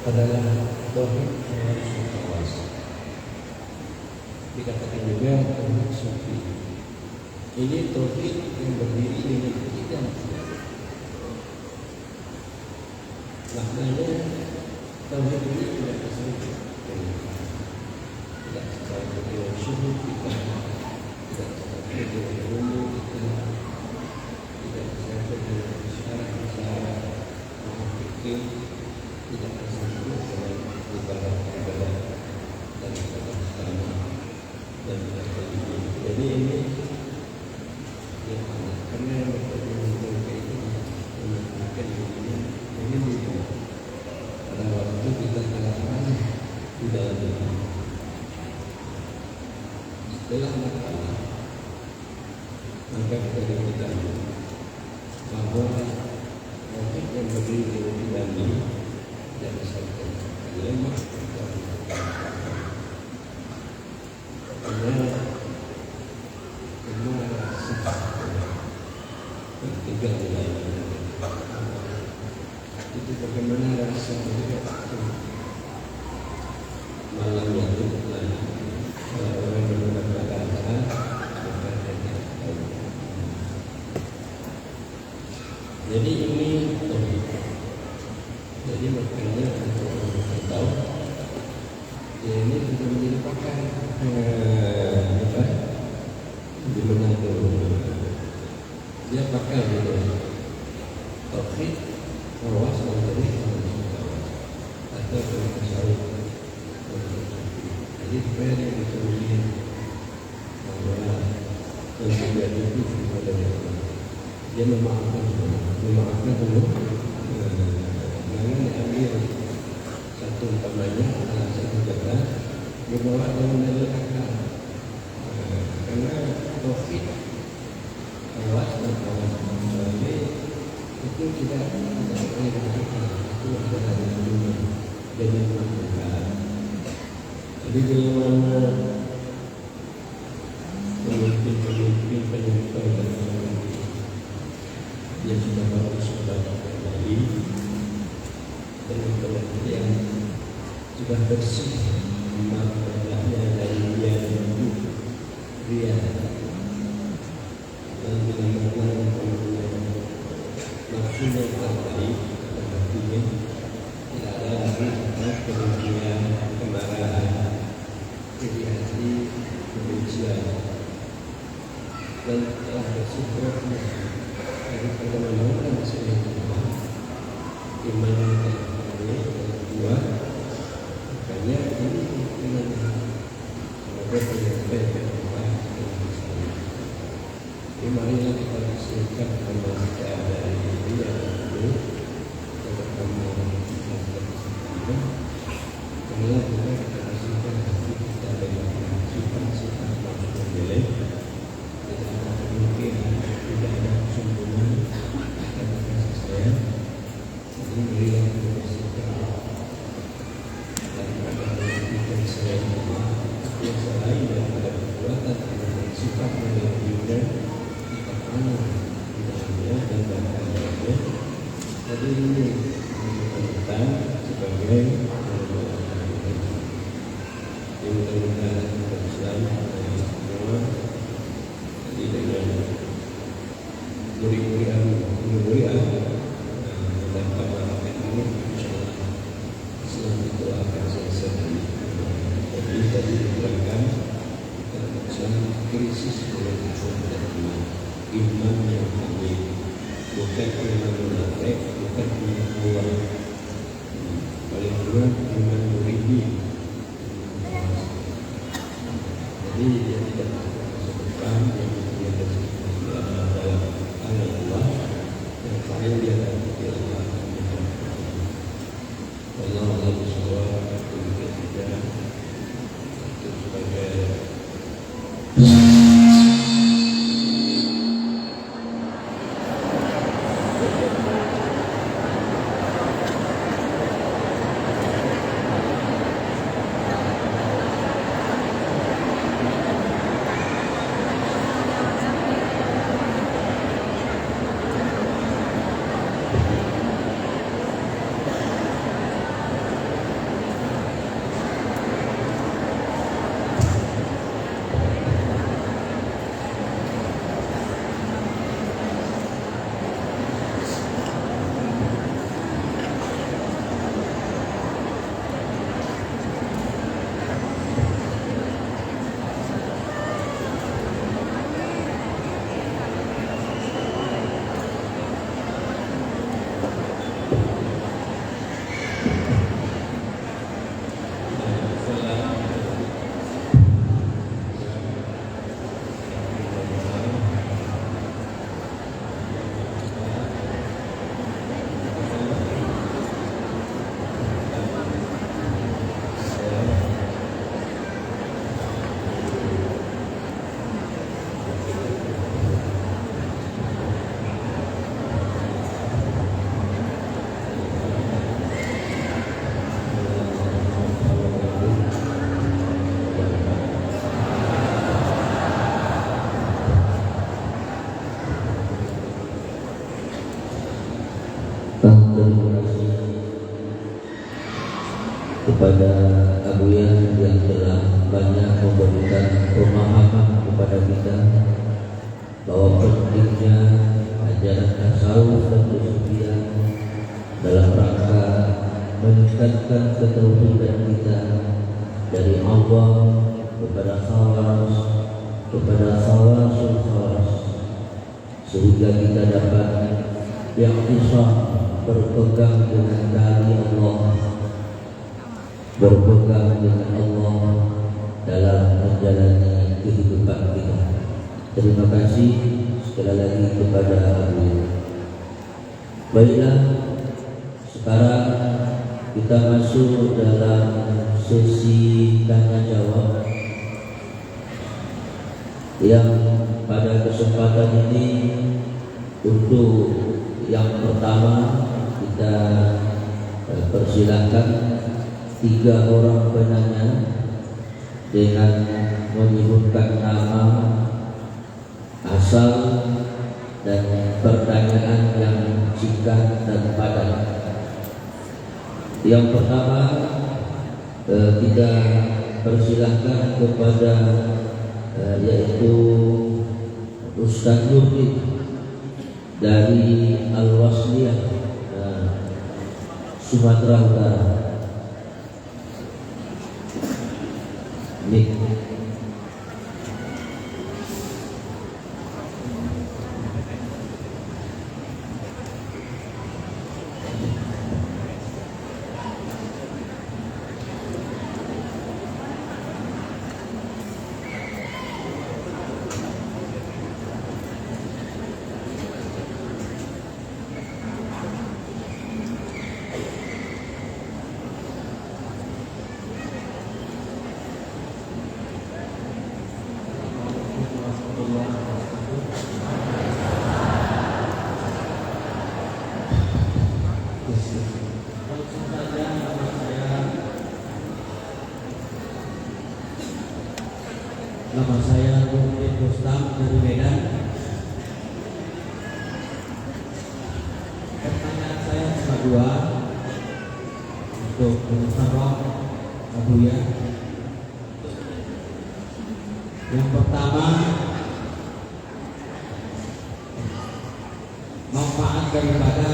adalah tauhid al-sufawas. Dikatakan juga tauhid sufi. Ini tauhid yang berdiri dengan jangan sengaja. Maknanya tauhid ini tidak tersentuh, tidak tersentuh dengan syukur kita, tidak tersentuh dengan ilmu kita, tidak tersentuh dengan syarat-syarat fikih, tidak tersentuh dengan ibadah-ibadah dan ibadah dan ibadah. Jadi ini yang karena yang berkaitan itu menunjukkan ini juga pada waktu kita terapkan di dalam diri. Setelah masalah, maka kita diketahui bahwa tauhid yang berdiri di dalam diri dan disampaikan lemah karena semua rasa ketiga nilai itu bagaimana rasa malam itu kalau orang menggunakan rasa maka hanya tahu. Jadi ini jadi makanya untuk orang tahu ini sudah menjadi pakar di mana itu dia pakar gitu tauhid awas dari atau dari tasawuf. Jadi supaya dia ditulis bahwa kemudian itu ada dia memaafkan dulu. Jangan diambil satu umpamanya satu kata dibawa dalam dalil akal, karena tauhid awas dan awas itu tidak ada itu adalah dunia dan yang menentukan. Jadi bagaimana pemimpin penyumpah dan dia sudah bagus banyak kembali dengan pengertian sudah bersih maknanya dari dia dan benar-benar maksudnya terbaik artinya tidak ada lagi kebencian, kemarahan, iri hati, kebencian dan telah bersyukur dari pertemuan maksudnya iman yang kedua makanya ini iman sebagai penyampaian marilah kita bersihkan sama dari diri yang dulu terutama marilah juga kita bersihkan hati kita dengan sifat-sifat maksud jelek. Tidak ada mungkin tidak ada kesombongan dan kasih sayang. Jadi marilah kita bersihkan daripada memiliki selain Allah yang selain daripada perbuatan dan sifat yang diundang di dalamnya dan bahkannya. Jadi ini tentang sebagai mudah-mudahan Islam semua jadi dengan murid-muridan dan pemahaman ini insyaallah Islam itu akan selesai. Jadi tadi diterangkan Islam krisis oleh iman yang kami bukan iman munafik, bukan iman kuat, paling kurang iman muridi. Jadi dia tidak sebutkan yang dia dalam ayat Allah yang paling dia dapat Allah. Allah SWT tidak itu sebagai terima kasih kepada Abuya yang telah banyak memberikan pemahaman kepada kita bahwa pentingnya ajaran tasawuf dan kesufian dalam rangka meningkatkan ketauhidan kita dari Allah kepada khawas, kepada khawasul khawas, sehingga kita dapat i'tisam, berpegang dengan tali Allah, berpegang dengan Allah dalam menjalani kehidupan kita. Terima kasih sekali lagi kepada Abu. Baiklah, sekarang kita masuk dalam sesi tanya jawab yang pada kesempatan ini untuk yang pertama kita persilakan 3 orang penanya dengan menyebutkan nama, asal, dan pertanyaan yang singkat dan padat. Yang pertama kita persilahkan kepada yaitu Ustaz Nurdin dari Al-Wasliyah Sumatera Utara. Nik. Nama saya Nurdin Rustam dari Medan. Pertanyaan saya cuma 2 untuk Musyawarah Abuya. Yang pertama, manfaat daripada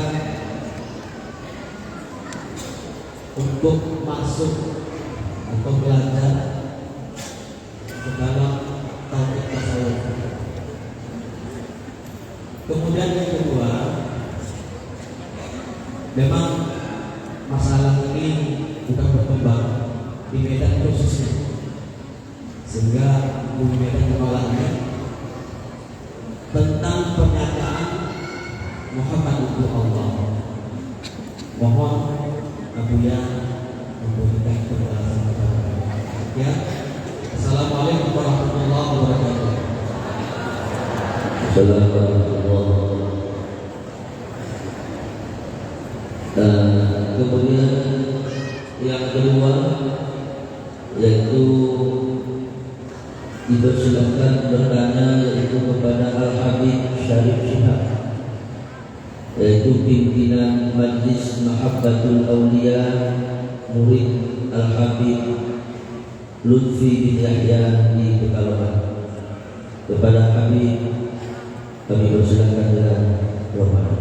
untuk masuk atau belajar ke dalam tauhid tasawuf. Kemudian yang kedua, memang masalah ini bukan berkembang di Medan khususnya, sehingga di Medan menolaknya tentang pernyataan Muhammad itu Allah. Mohon Abuya memberikan penjelasan kepada kami. Ya. Assalamualaikum warahmatullahi wabarakatuh. Assalamualaikum. Dan kemudian yang kedua yaitu dipersilakan bertanya yaitu kepada Al-Habib Syarif Shihab, yaitu pimpinan Majlis Mahabbatul Awliya, murid Al-Habib Lutfi bin Yahya di Pekalongan. Kepada kami persilakan dengan hormat.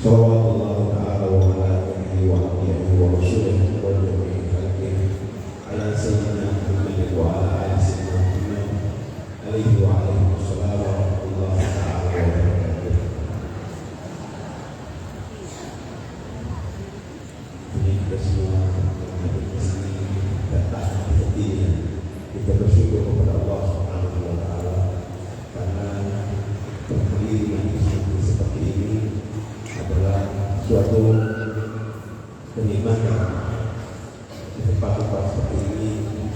Sallallahu ta'ala wa malaikatihi wa anbiya'ihi wa rasulihi wa jami'i khalqihi ala sayyidina Muhammad wa ala ali sayyidina Muhammad alaihi wa alaihi wassalam wa rahmatullahi ta'ala wa barakatuh. Ini kita semua hadir di sini datang seperti ini. Kita bersyukur kepada Allah Subhanahu wa taala karena berdiri di seperti ini adalah suatu kenikmatan. Di tempat-tempat seperti ini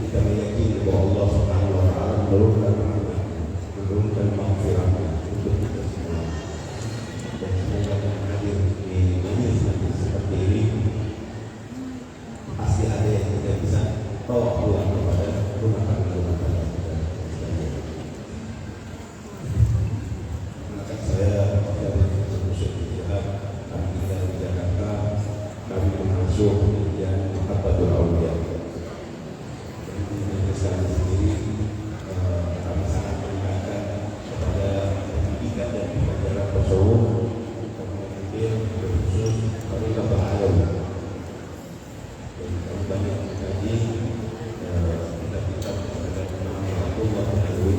kita meyakini bahwa Allah Subhanahu wa taala menurunkan maghfirah untuk kita semua. Dan semoga yang hadir di majelis seperti ini pasti ada yang tidak bisa bawa pulang kepada rumah tangga kita. Maka saya dari Musuh Jihad, kami tinggal di Jakarta, kami mengasuh yang Mahabbatul Awliya. Dan di majelis kami sendiri, kami sangat mengingatkan kepada pendidikan dan pengajaran tasawuf, kemudian khusus kami kebahagiaan. Dan kami banyak mengkaji kitab-kitab kepada Imam Abdullah Al-Alwi.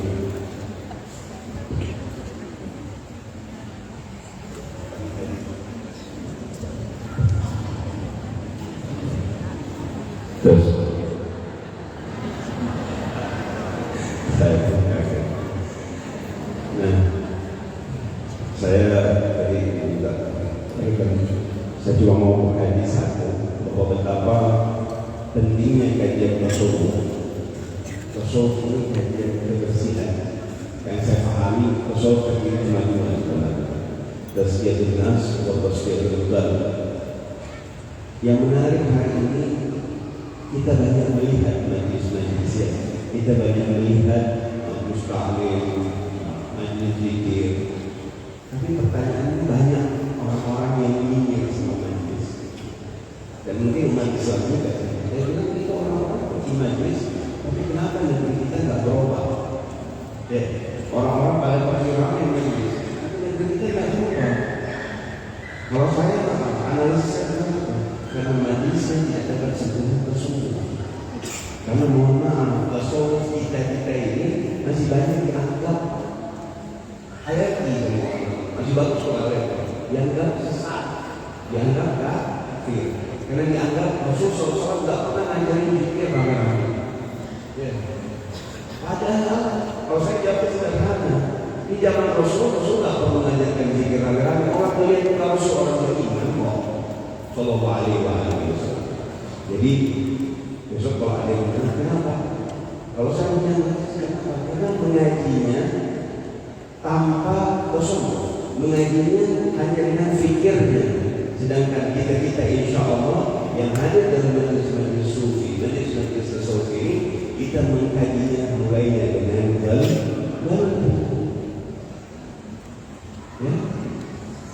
Terus saya kaget. Nah, saya tadi juga saya cuma mau mengkaji satu bahwa betapa pentingnya kajian tasawuf. Tasawuf ini kajian kebersihan. Yang saya pahami tasawuf kajian kemajuan tazkiyatun nas wa tazkiyatun qalb. Yang menarik hari ini kita banyak melihat majlis-majlis ya. Kita banyak melihat majlis ta'lim, majlis zikir. Tapi pertanyaannya banyak orang-orang yang ingin sama majlis. Dan mungkin umat Islam juga. Saya bilang kita orang-orang pergi majlis, tapi kenapa negeri kita nggak berubah? Ya, orang-orang pada pergi ramai majlis, tapi negeri kita nggak berubah. Kalau saya analisis karena majlisnya tidak dapat sentuhan tersebut. Karena mohon maaf, tasawuf kita ini masih banyak dianggap hayati semua. Masih bagus kalau dianggap sesat, dianggap kafir. Karena dianggap Rasulullah SAW tidak pernah ngajarin zikir rame-rame. Ya. Padahal kalau saya jawab sederhana, di zaman Rasul tidak pernah mengajarkan zikir rame-rame. Orang melihat kalau seorang beriman kok. Sallallahu alaihi wasallam. Jadi besok kalau ada yang bertanya kenapa? Kalau saya menjawab kenapa? Karena mengajinya tanpa kosong, mengajinya hanya dengan fikirnya. Sedangkan kita insya Allah yang ada dalam majlis-majlis sufi, majlis-majlis tasawuf ini, kita mengkajinya mulainya dengan dalil. Ya,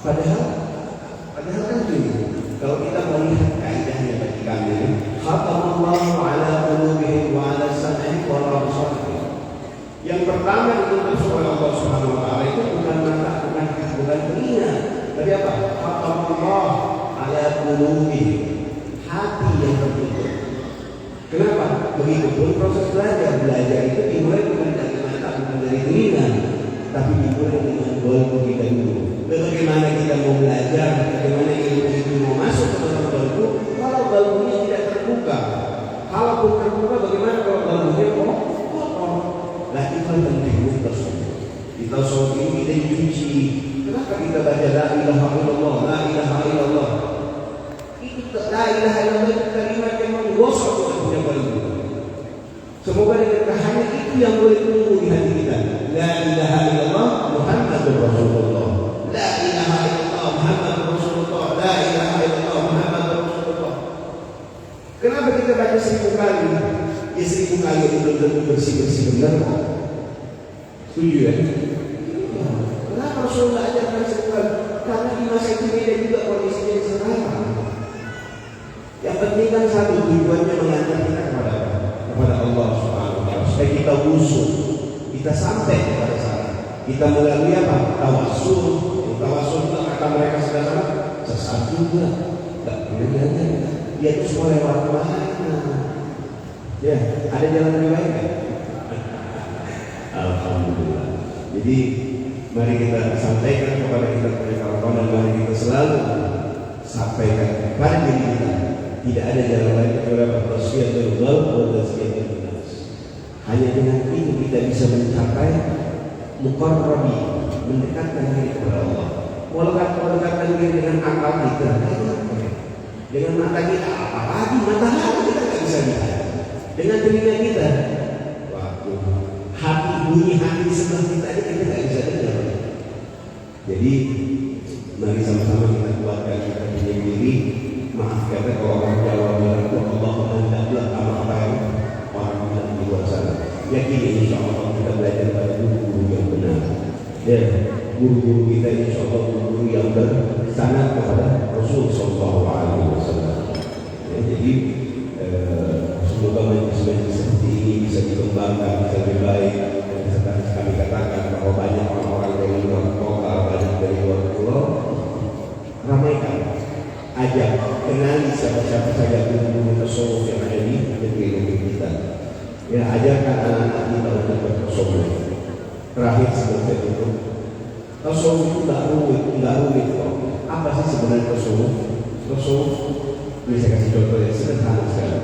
padahal kan gini. Kalau kita melihat kaidahnya bagi kami, khatamallahu ala qulubihim wa ala sam'ihim wa absarihim. Yang pertama ditutup oleh Allah Subhanahu wa taala itu bukan mata, bukan telinga, tapi apa? Khatamallahu ala qulubihim, hati yang tertutup. Kenapa? Begitupun proses belajar itu dimulai bukan dari mata, bukan dari telinga, tapi dimulai dengan qalbu kita dulu. Bagaimana kita mau belajar, bagaimana ilmu itu mau masuk ke dalam qalbu kalau qalbunya tidak terbuka. Kalaupun terbuka, bagaimana kalau qalbunya kotor? Nah, itu penting tersebut. Di tasawuf ini kita dicuci. Kenapa kita baca la ilaha illallah, la ilaha illallah? Itu la ilaha illallah itu kalimat yang menggosok kita punya qalbu. Semoga dengan hanya itu yang boleh tumbuh di hati kita. La ilaha illallah Muhammadur Rasulullah. La ilaha illallah Muhammadur Rasulullah. La ilaha illallah Muhammadur Rasulullah. Kenapa kita baca 1000 kali? Ya 1000 kali itu belum tentu bersih-bersih benar. Setuju ya? Kenapa Rasulullah ajarkan 1000 kali? Karena di masa itu beda juga kondisinya sekarang. Yang penting kan satu tujuannya mengantar kita kepada Allah Subhanahu wa taala supaya kita usul, kita sampai kepada sana. Kita melalui apa? Tawasul. Tawasul itu kata mereka sekarang juga nggak pernah jalan. Dia tuh semua lewat mana? Ya, ada jalan lebih baik kan? Alhamdulillah. Jadi mari kita sampaikan kepada kita punya kawan-kawan dan mari kita selalu sampaikan kepada diri kita tidak ada jalan lain kecuali tasfiyatul qalb wa tazkiyatul nafs. Hanya dengan itu kita bisa mencapai muqarrabi, mendekatkan diri kepada Allah. Mendekatkan diri dengan akal kita, dengan mata kita, apalagi matahari kita tidak bisa lihat. Dengan telinga kita, waktu hati bunyi hati sebelah kita ini kita tidak bisa dengar. Jadi mari sama-sama kita kuatkan kita punya diri. Maaf kata kalau orang Jawa bilang itu Allah hendaklah apa yang orang bilang di luar sana. Yakini insya Allah kita belajar pada guru-guru yang benar. Ya, guru-guru kita insya Allah guru yang bersanad kepada Rasul Sallallahu Alaihi Wasallam. Ya, jadi semoga majelis-majelis seperti ini bisa dikembangkan, bisa lebih baik. Dan kami katakan bahwa banyak orang-orang dari luar kota, banyak dari luar pulau, ramaikan, ajak, kenali siapa-siapa saja guru-guru tasawuf yang ada di negeri kita. Ya, ajarkan anak-anak kita untuk bertasawuf. Terakhir sebelum saya tutup, tasawuf itu nggak rumit kok. Apa sih sebenarnya tasawuf? Tasawuf, ini saya kasih contoh yang sederhana sekali.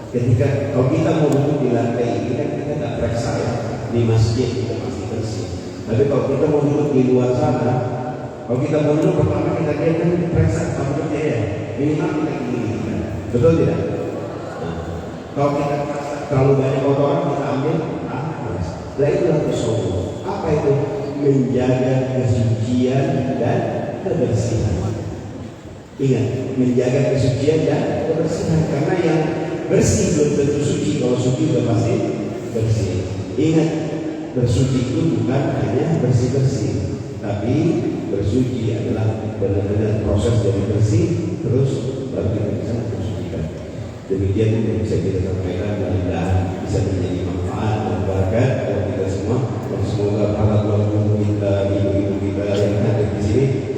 Ketika kalau kita mau duduk di lantai ini kan kita nggak periksa ya, di masjid kita masih bersih. Tapi kalau kita mau duduk di luar sana, kalau kita mau duduk pertama kita lihat kan periksa kamarnya ya, minimal kita gini, betul tidak? Nah, kalau kita terlalu banyak kotoran kita ambil, lah itulah tasawuf. Apa itu? Menjaga kesucian dan kebersihan. Ingat, menjaga kesucian dan kebersihan, karena yang bersih belum tentu suci, kalau suci sudah pasti bersih. Ingat, bersuci itu bukan hanya bersih-bersih, tapi bersuci adalah benar-benar proses dari bersih terus baru kita bisa mensucikan. Demikian yang bisa kita sampaikan, mudah-mudahan bisa menjadi manfaat dan berkat bagi kita semua. Dan semoga para guru kita, ibu-ibu kita yang ada di sini,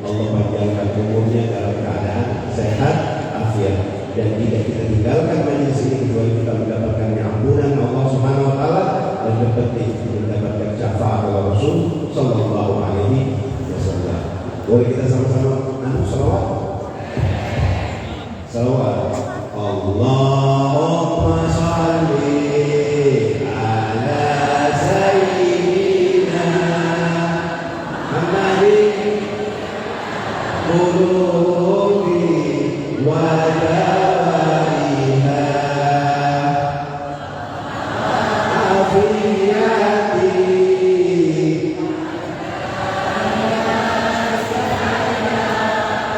Allah panjangkan umurnya dalam keadaan sehat, afiat, dan tidak kita tinggalkan majelis ini kecuali kita mendapatkan ampunan Allah Subhanahu Wa Taala dan terpenting mendapatkan syafaat Rasul Sallallahu Alaihi Wasallam. Boleh kita sama-sama salawat. Salawat. Allahumma shalli ala sayyidina Muhammadin qulubi wa dawaiha afiyati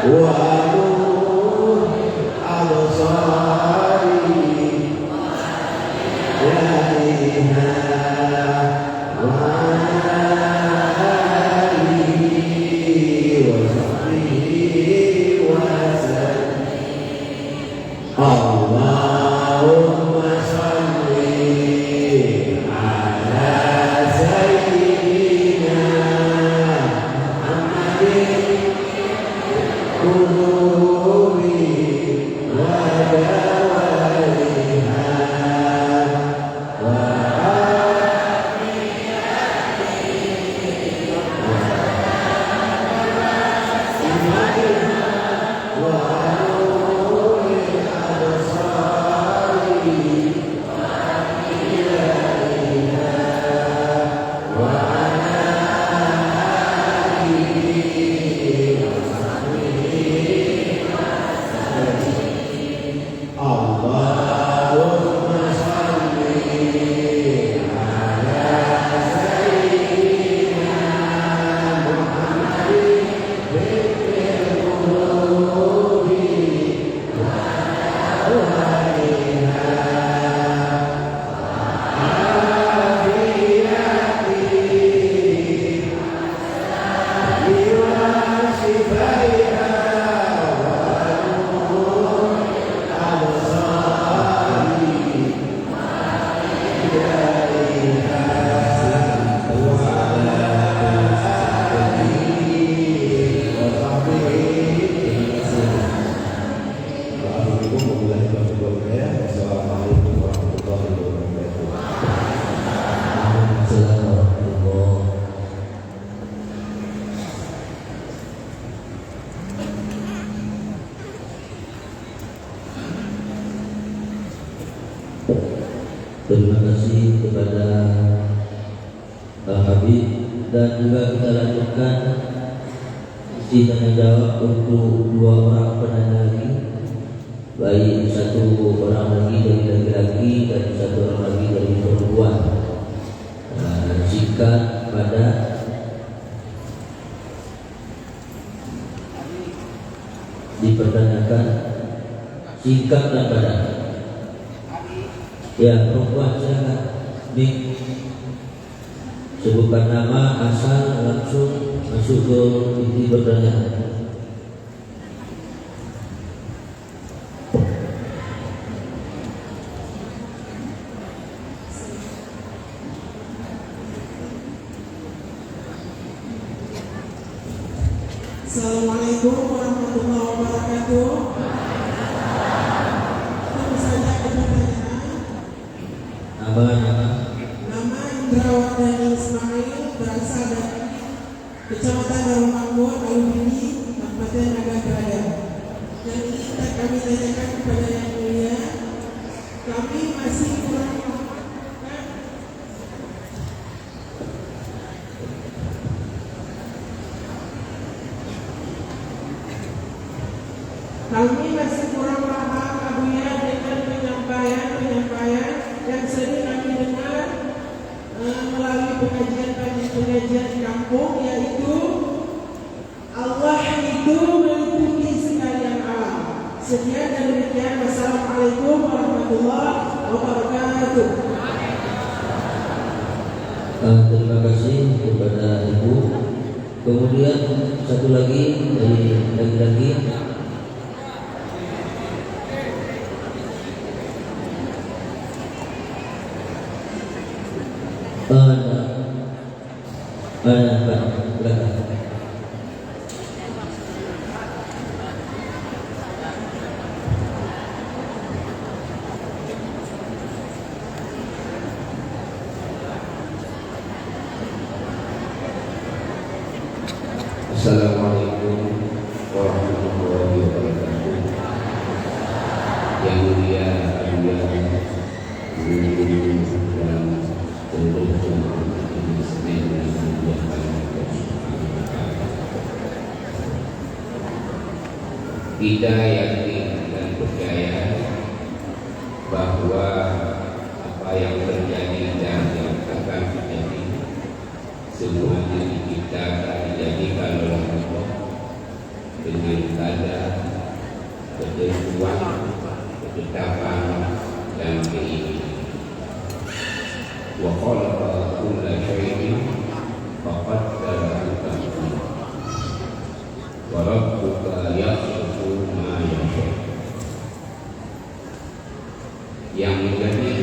wa nur absari yadiha wa alihi wa sahbihi wa sallam. Allahumma shalli ala sayyidina Muhammadin Terima kasih kepada Pak Habib, dan juga kita lanjutkan isi tanya jawab untuk 2 orang penanya lagi, baik 1 orang lagi dari laki-laki dan 1 orang lagi dari perempuan. Singkat, padat, dipertanyakan, singkat dan padat. Ya, perempuan silakan. Mik, sebutkan nama, asal, langsung masuk ke inti pertanyaan. Assalamualaikum warahmatullahi wabarakatuh. Tentu saja pertanyaan. Nama. Nama Indrawardani Ismail, berasal dari Kecamatan Darumanggur, Alumni, Kabupaten Naga Berada. Dan ini kami tanyakan kepada Yang Mulia, kami masih kurang paham Abuya dengan penyampaian yang sering kami dengar melalui pengajian di kampung, yaitu Allah itu meliputi sekalian alam. Sekian dan demikian. Wassalamualaikum warahmatullahi wabarakatuh. Terima kasih kepada Ibu. Kemudian satu lagi dari laki-laki. Assalamualaikum warahmatullahi wabarakatuh. Yang mulia Abuya dan seluruh jemaah Muslim yang dimuliakan kita yakin dan percaya bahwa apa yang terjadi dan yang akan terjadi semuanya diciptakan dijadikan oleh Allah dengan kadar, ketentuan, ketetapan dan keinginan. Wa khalaqa kulla syai'in faqaddarahu taqdira. Wa rabbuka yakhluqu ma yasha'. Yang menjadi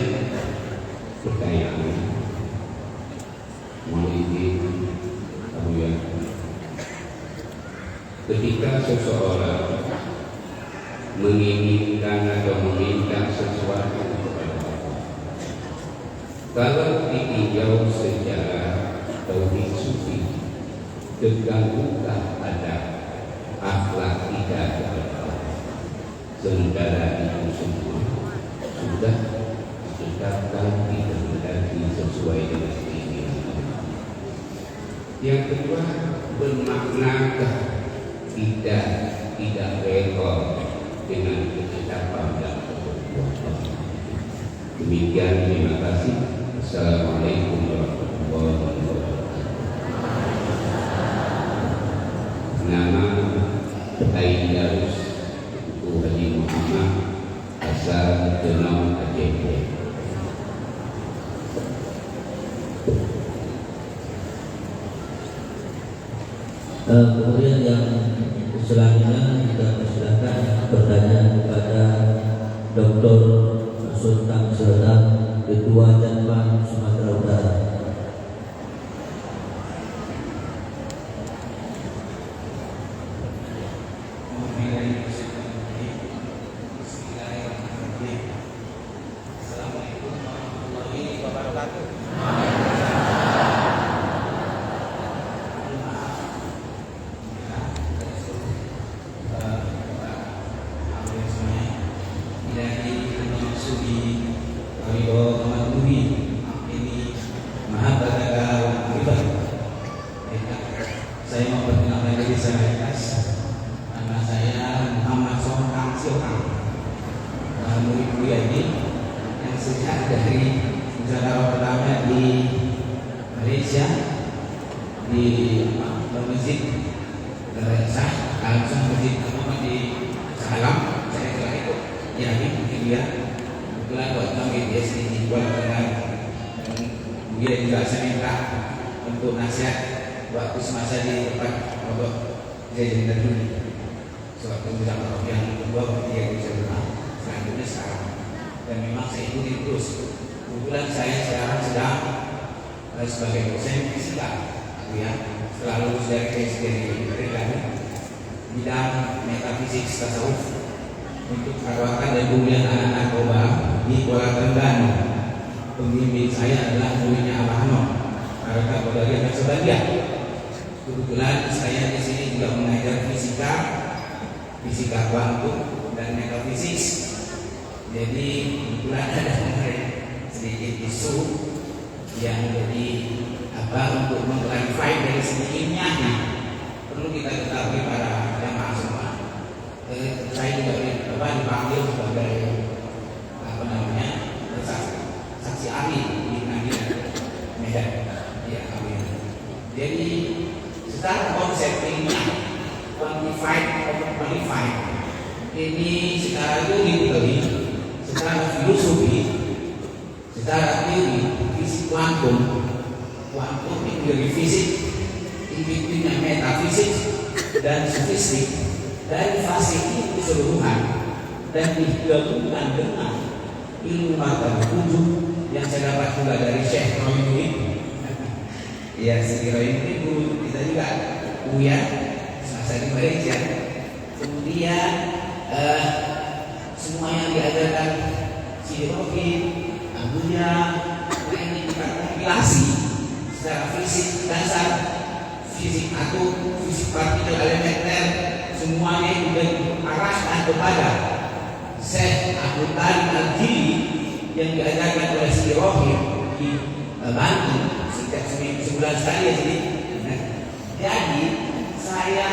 pertanyaan Muhyiddin Abuya, ketika seseorang menginginkan atau meminta sesuatu kepada Allah, kalau ditinjau secara tauhid sufi, terganggulah adab akhlak kita kepada Allah. Sementara itu semua sudah ditetapkan dikehendaki sesuai dengan keinginan Allah. Yang kedua, bermaknakah kita tidak rekor dengan ketetapan dan ketentuan? Demikian, terima kasih. Assalamualaikum warahmatullahi wabarakatuh. Nama Aidarus Haji Muhammad, asal Tenau Aceh. Kemudian yang selanjutnya kita persilakan pertanyaan kepada Dr. Sultan Serdang, Ketua Janman Sumatera Utara. Assalamualaikum warahmatullahi wabarakatuh. Ilahi maksudi ridho memperkenalkan diri saya nama saya Muhammad Sohang Siohang, murid kuliah ini yang sejak dari usaha pertama di Malaysia di masjid Sah Al-Sah Masjid di Salam. Saya telah ikut ya mungkin dia kebetulan buat kami di SD Kuala Tengah. Dia juga saya minta untuk nasihat waktu semasa di tempat pondok jadi terdulu sewaktu bilang yang kedua waktu dia bisa rumah selanjutnya sekarang, dan memang saya ikuti terus. Kebetulan saya sekarang sedang sebagai dosen fisika ya, setelah lulus dari PhD dari kami bidang metafisik tasawuf untuk perawatan dan pemulihan anak narkoba di Kuala Terengganu. Pembimbing saya adalah muridnya Abah Noh, Harakah Qadariyah Naksabandia. Kebetulan saya di sini juga mengajar fisika kuantum dan metafisik. Jadi kebetulan ada sedikit isu yang jadi untuk mengklarifikasi dari segi ilmiahnya perlu kita ketahui para jamaah semua. Saya juga dipanggil sebagai saksi ahli di pengadilan Medan. Ya, amin. Jadi secara konsep ilmiah quantified ini secara teori, secara filosofi, secara teori fisik kuantum itu dari fisik, intinya metafisik dan sofistik dari fase itu keseluruhan dan digabungkan dengan ilmu martabat tujuh yang saya dapat juga dari Syekh Royuddin. Ya, Syekh Royuddin guru kita juga Uya semasa di Malaysia. Kemudian semua yang diajarkan si Rohid, Abuya, ini kita kompilasi secara fisik dasar, fisik atom, fisik partikel elementer, semuanya itu diarahkan kepada Syekh Abdul Talib Al-Jili yang diajarkan oleh si Rohid di Banten setiap sebulan sekali ya sini. Jadi saya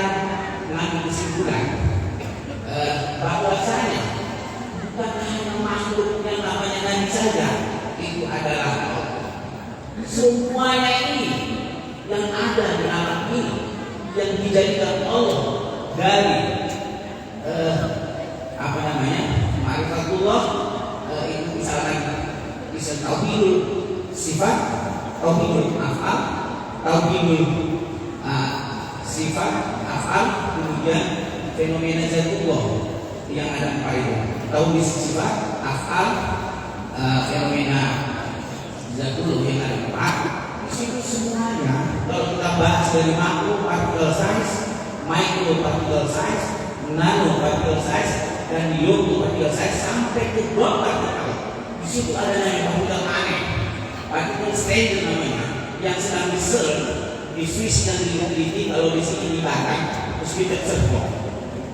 mengambil kesimpulan bahwasanya bukan hanya makhluk yang namanya Nabi saja itu adalah Allah. Semuanya ini yang ada di alam ini yang dijadikan Allah dari ma'rifatullah, itu misalkan bisa tauhidul sifat, tauhidul af'al, tauhidul sifat af'al, kemudian fenomena zatullah yang ada 4 itu. Tauhid sifat, af'al, fenomena zatullah yang ada 4. Di situ semuanya kalau kita bahas dari makro particle size, micro particle size, nano particle size, dan yoga particle size sampai ke dot particle. Di situ ada yang particle aneh, particle stranger namanya, yang sedang di-search di Swiss dan di kalau di sini di Batam, terus kita serpong.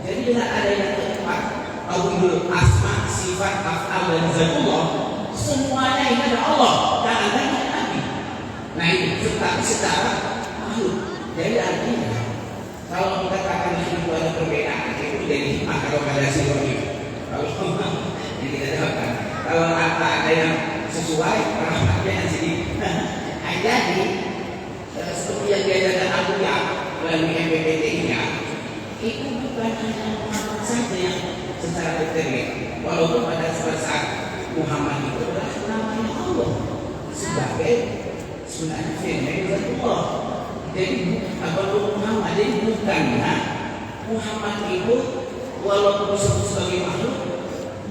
Jadi dengan ada yang keempat, tauhidul asma, sifat, af'al dan zatullah, semuanya ini ada Allah dan ada Nabi. Nah itu tetapi secara makhluk. Jadi artinya kalau kita katakan itu ada perbedaan, itu jadi hikmah kalau pada silogi. Kalau yang kita dapatkan, kalau ada yang sesuai, orang ada yang sedikit. Jadi seperti yang diajarkan Abu Ya melalui MPPT-nya, itu bukan hanya Muhammad saja yang secara detail. Walaupun pada suatu saat Muhammad itu adalah namanya Allah sebagai sebenarnya fenomena Allah. Jadi Muhammad ini bukannya Muhammad itu walaupun disebut sebagai makhluk,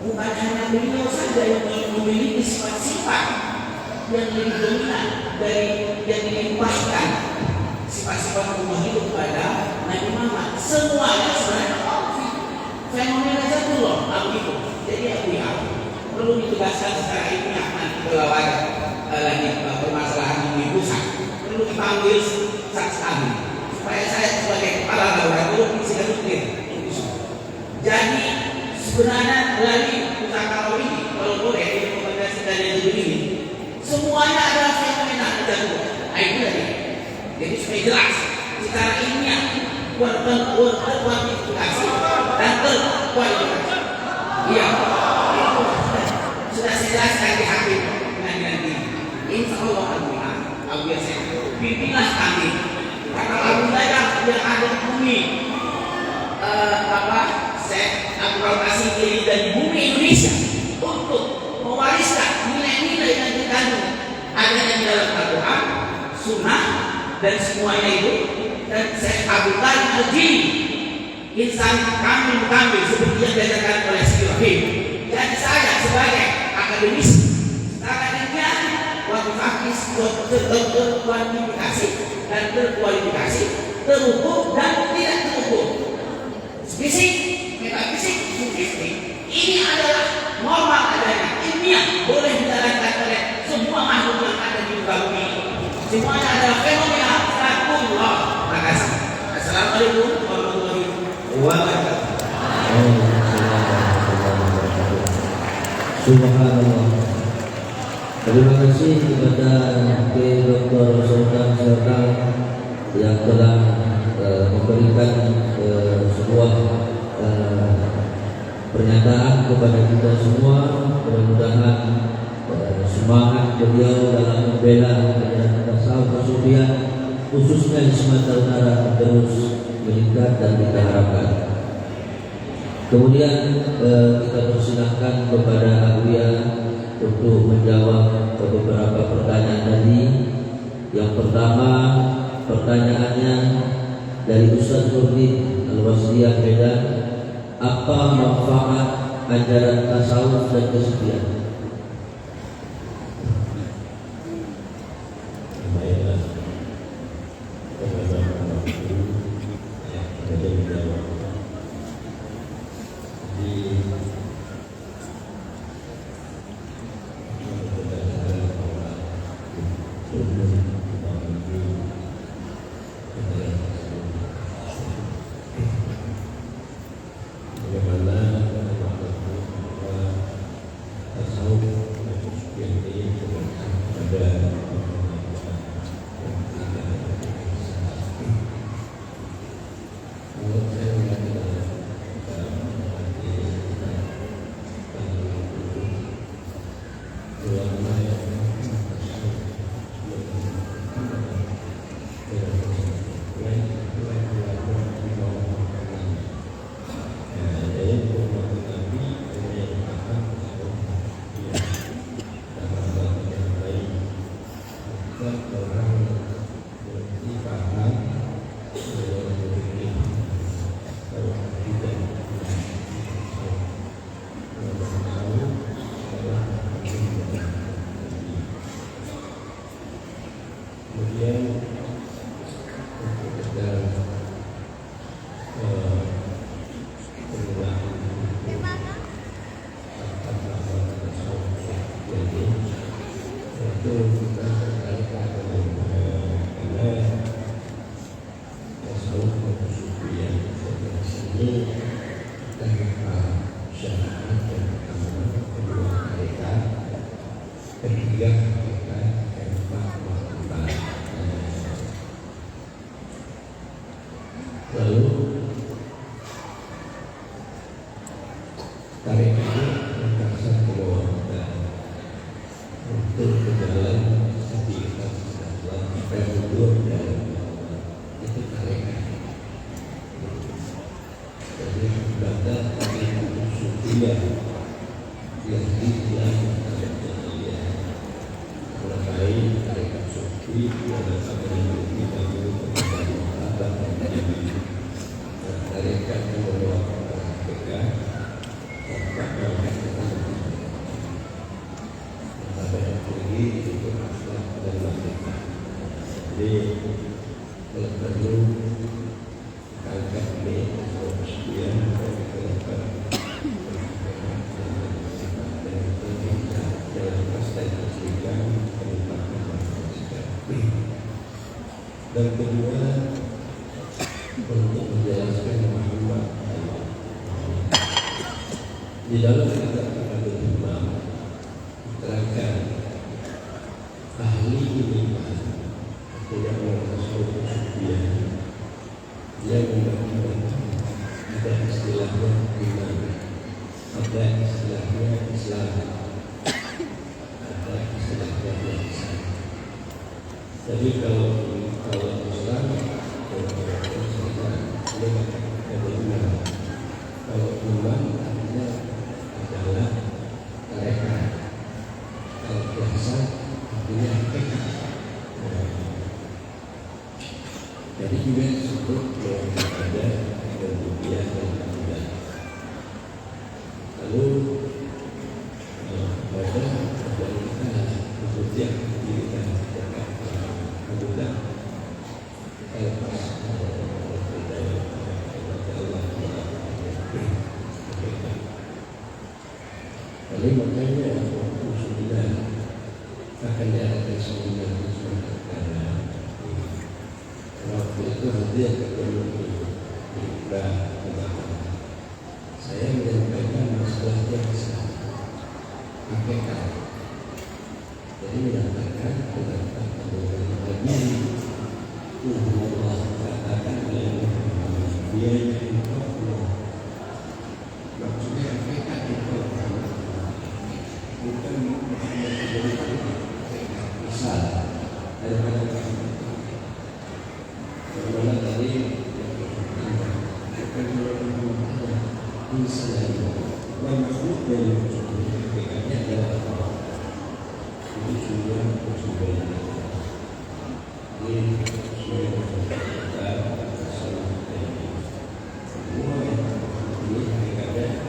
bukan hanya beliau saja yang memiliki sifat-sifat yang lebih dominan dari yang dilimpahkan sifat-sifat Allah itu kepada Nabi Muhammad. Semuanya sebenarnya fenomena zatullah itu. Jadi aku ya perlu ditegaskan secara ilmiah nanti kalau ada lagi permasalahan yang pusat perlu dipanggil saksi ahli supaya saya sebagai kepala laboratorium bisa rutin. Jadi sebenarnya melalui usaha ini kalau boleh direkomendasikan yang begini semuanya adalah fenomena zatullah. Itu tadi. Jadi supaya jelas secara ilmiah, terkualifikasi dan terkualifikasi. Iya, itu sudah saya jelaskan di hakim pengadilan tinggi. Insya Allah Alhamdulillah, saya pimpinlah kami. Karena alhamdulillah yang ada di bumi, saya aktualisasi diri dari bumi Indonesia untuk mewariskan nilai-nilai yang dikandung adanya di dalam Al-Quran, Sunnah dan semuanya itu. Dan saya kabulkan al-jini insan kambing seperti yang diajarkan oleh Ibrahim. Dan saya sebagai akademis secara ilmiah terkualifikasi dan terkualifikasi, terukur dan tidak terukur, fisik, metafisik, sufistik. Ini adalah normal adanya, ilmiah, boleh dijalankan oleh semua makhluk yang ada di muka bumi. Semuanya adalah fenomena Allah. Terima kasih. Assalamualaikum warahmatullahi wabarakatuh. Subhanallah. Terima kasih kepada Dr. Sultan Serta yang telah memberikan sebuah pernyataan kepada kita semua. Mudah-mudahan semangat beliau dalam membela tasawuf kesufian khususnya di Sumatera Utara terus meningkat dan kita harapkan. Kemudian kita persilahkan kepada Abuya untuk menjawab beberapa pertanyaan tadi. Yang pertama, pertanyaannya dari Ustaz Nurdin Al-Wasliyah Medan, apa manfaat ajaran tasawuf dan kesufian? Dan kedua, untuk menjelaskan Muhammad di dalam kitab Al-Imam diterangkan ahli iman atau yang tasawuf kesufian ada membagi-bagi, ada istilahnya iman, ada istilahnya Islam, ada istilahnya Islam. Jadi kalau Islam, ada iman. Kalau iman artinya adalah mereka. Kalau ihsan artinya hakikat. Jadi juga disebut ada rupiah dan akidah. Lalu pada kita rupiah kita dekat akidah kita lepas lalu makanya waktu sembilan akan diadakan sembilan karena waktu itu hadir ketemu di saya menyampaikan masalah yang besar hakikat. Jadi menyatakan tentang Nabi Allah katakan dia yang Allah. Maksudnya hakikat itu bukan misal daripada bagaimana tadi bukan misalnya makhluk dari hakikatnya adalah Allah. Ini juga ini semua ini hakikatnya.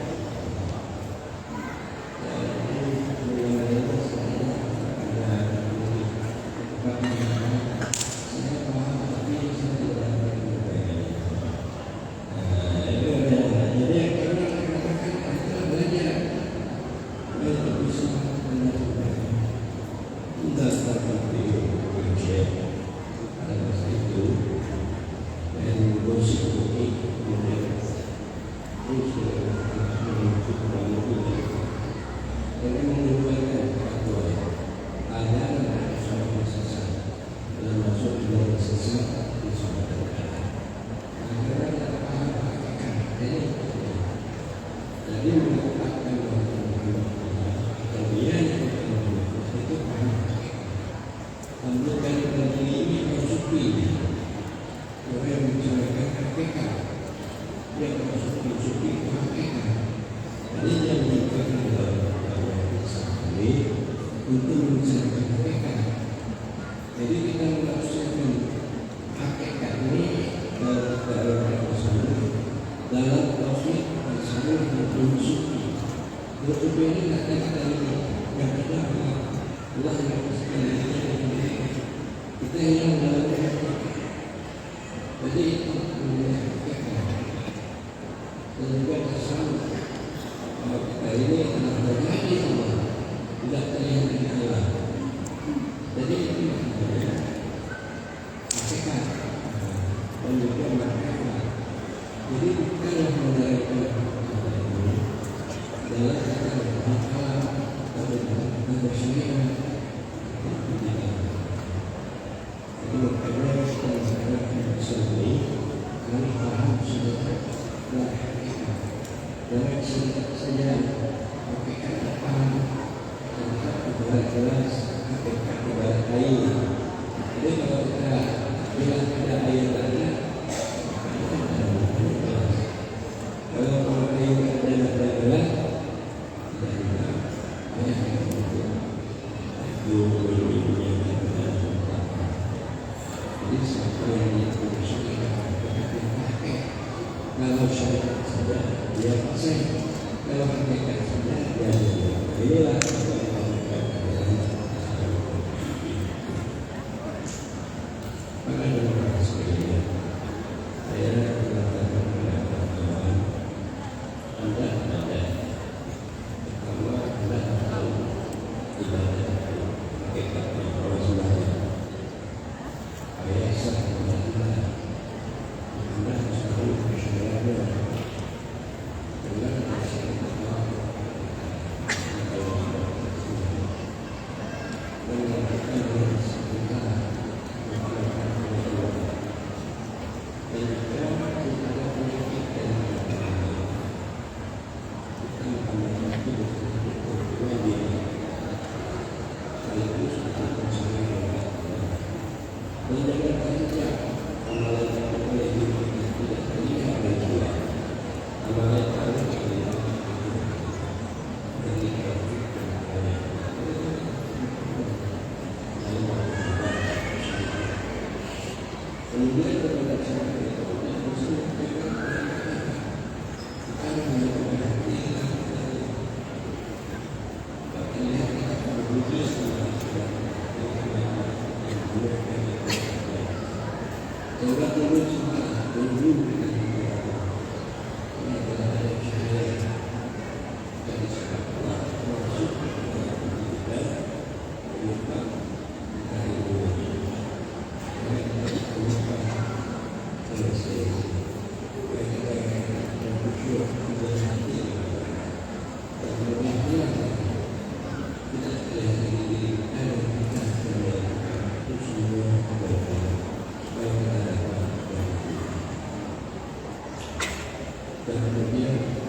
dan kemudian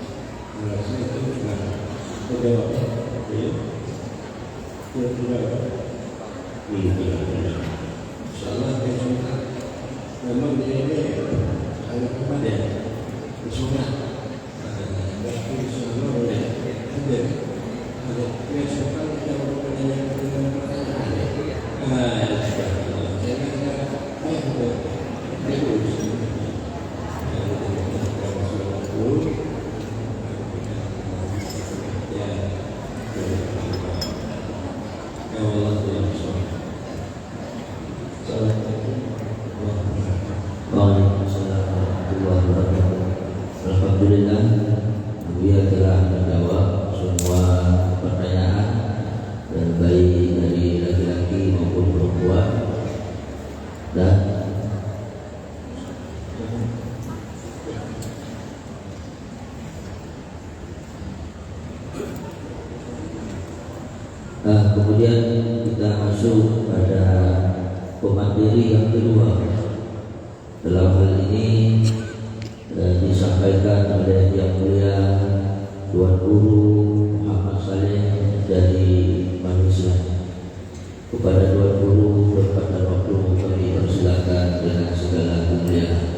saya itu juga menjawab ya kira-kira salah dia suka memang dia ini sangat kepada sunnah tapi sunnah boleh ada dia suka kita menanyakan dengan pertanyaan Waalaikumsalam warahmatullahi wabarakatuh. Alhamdulillah, Buya telah menjawab semua pertanyaan dan baik dari laki-laki maupun perempuan. Dan kemudian kita masuk pada pemateri yang kedua. Dalam hal ini disampaikan oleh Yang Mulia Tuan Guru Muhammad Saleh dari Malaysia. Kepada Tuan Guru berkata waktu kami persilakan dengan segala kemuliaan.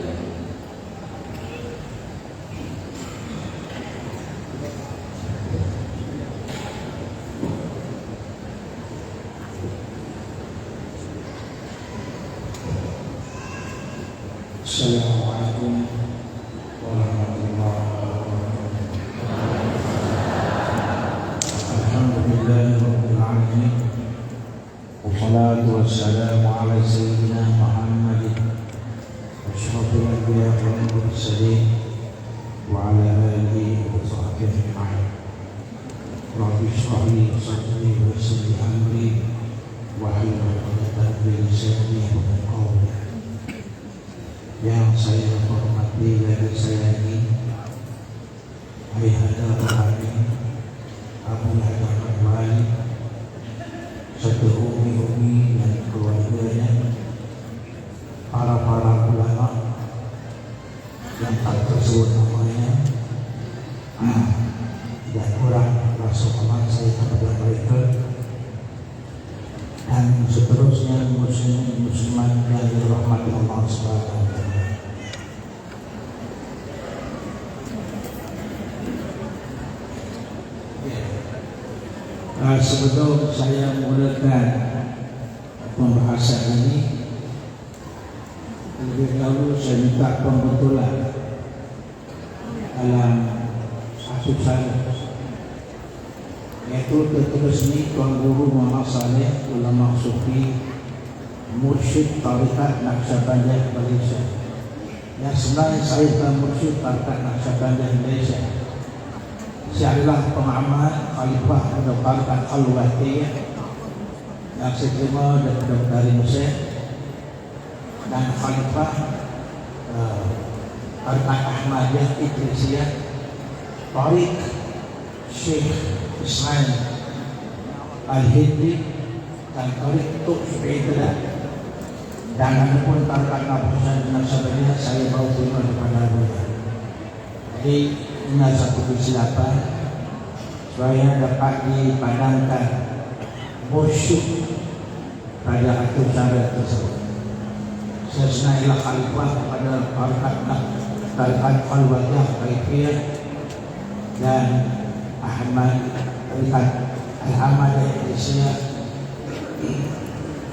Assalamualaikum warahmatullahi wabarakatuh. Alhamdulillahirabbil alamin. Wassalatu wassalamu ala sayyidina Muhammadin asyrafil anbiya'i wal mursalin wa ala alihi wa sahbihi ajma'in. Rabbi shrah li sadri wa yassir li amri wa hlul 'uqdatam min lisani yafqahu qawli. Yang saya hormati dan sayangi Ayahanda kami Abu Hadar Wali, serta umi-umi dan keluarganya, para ulama yang tak tersebut namanya, dan orang rasa aman saya kepada mereka, dan seterusnya muslimin muslimat yang dirahmati Allah SWT. Sebelum saya mulakan pembahasan ini, lebih dahulu saya minta pembetulan dalam satu saya, yaitu tertulis ini Tuan Guru Muhammad Saleh ulama sufi mursyid Tarikat Naqsyabandiyah Malaysia. Yang sebenarnya saya adalah mursyid Tarikat Naqsyabandiyah Malaysia. Saya adalah pengamal Khalifah Tarikat Al-Wahdiyah yang saya terima dari Mesir, dan Khalifah Tarikat Ahmadiyah Idrisiyah Tariq Syekh Ismail Al-Hindi dan Tariq Tuk Syu'idlah, dan ada pun Tarikat Naqsyabandiyah saya bawa terima kepada beliau. Jadi ini satu kesilapan supaya dapat dipandangkan musyuk pada acara tersebut. Sesenailah khalifah kepada Tarikat Al-Wahdiyah Taifiyah dan Tarikat Al-Ahmadiyah Idrisiyah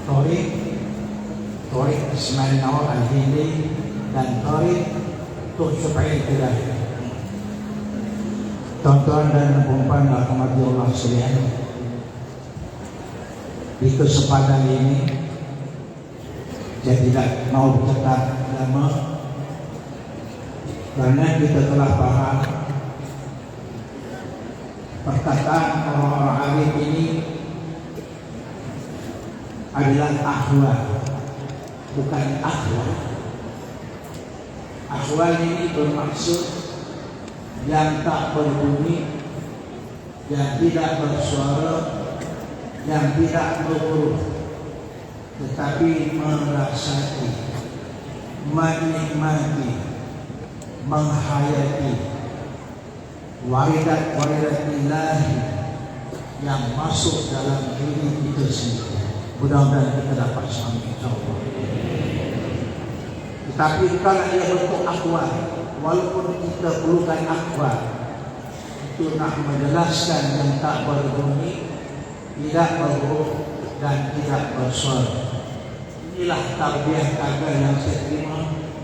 Tariq Ismail Nawar Al-Hindi dan Tariq Tuk Syu'idlah. Tuan-tuan dan puan-puan rahmati Allah sekalian, di kesempatan ini saya tidak mau bercakap lama karena kita telah paham perkataan orang-orang arif ini adalah ahwal, bukan akhwal. Akhwal ini bermaksud yang tak berbunyi, yang tidak bersuara, yang tidak berhuruf, tetapi merasai, menikmati, menghayati waridat ilahi yang masuk dalam diri kita sendiri. Mudah-mudahan kita dapat selamat, insyaAllah. Tetapi kalau ia bentuk akwal, walaupun kita perlukan akwal untuk nak menjelaskan yang tak berbunyi, tidak berhuruf dan tidak bersuara. Inilah tarbiyah kagal yang saya terima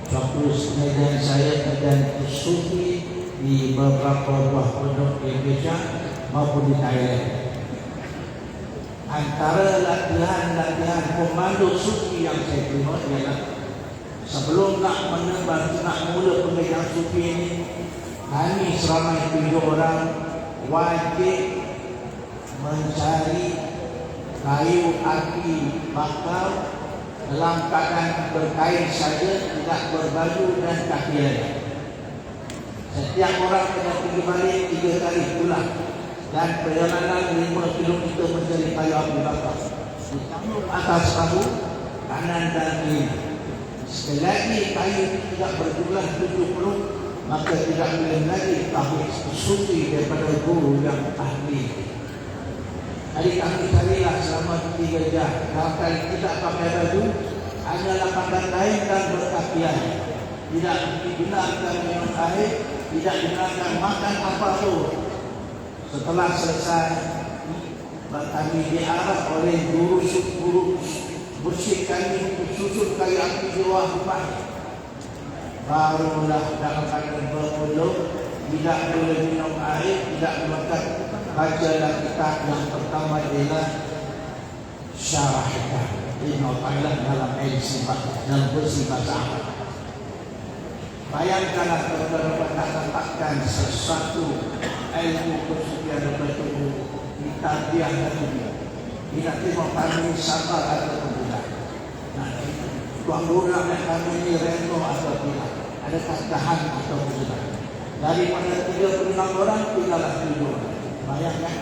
waktu medan saya, medan sufi di beberapa buah pondok di Indonesia maupun di Thailand. Antara latihan komando sufi yang saya terima ialah sebelum nak menebar, nak mula pemegang sufi ini, kami seramai 7 orang wajib mencari kayu api bakar dalam keadaan berkain saja, tidak berbaju dan kaki lada. Setiap orang kena pergi balik 3 kali pulang, dan perjalanan 5 km mencari kayu api bakar. Ditanggung atas perahu kanan dan kiri. Sekali lagi kayu tidak berjumlah 70, maka tidak boleh lagi tahun suci daripada guru yang ahli. Jadi kami carilah selama 3 jam. Kalau tidak pakai baju, hanyalah pakaian lain dan berkakian. Tidak digunakan minum air, tidak digunakan makan apa pun. Setelah selesai, kami diarah oleh guru bersih kami susun kayu api di bawah rumah. Barulah dalam keadaan berpuluh, tidak boleh minum air, tidak makan. Bacalah kitab yang pertama ialah Syarah Hikam Ibn Thailand dalam sifat dalam versi bahasa Arab. Bayangkanlah kalau dapat dapatkan sesuatu ilmu kesucian daripada tubuh kita diam dan dunia. Tidak terima kami sabar atau tidak. Nah, tuan guna kami ini reno atau tidak. Adakah tahan atau tidak. Daripada 36 orang tinggallah 7 orang. Bayangkan,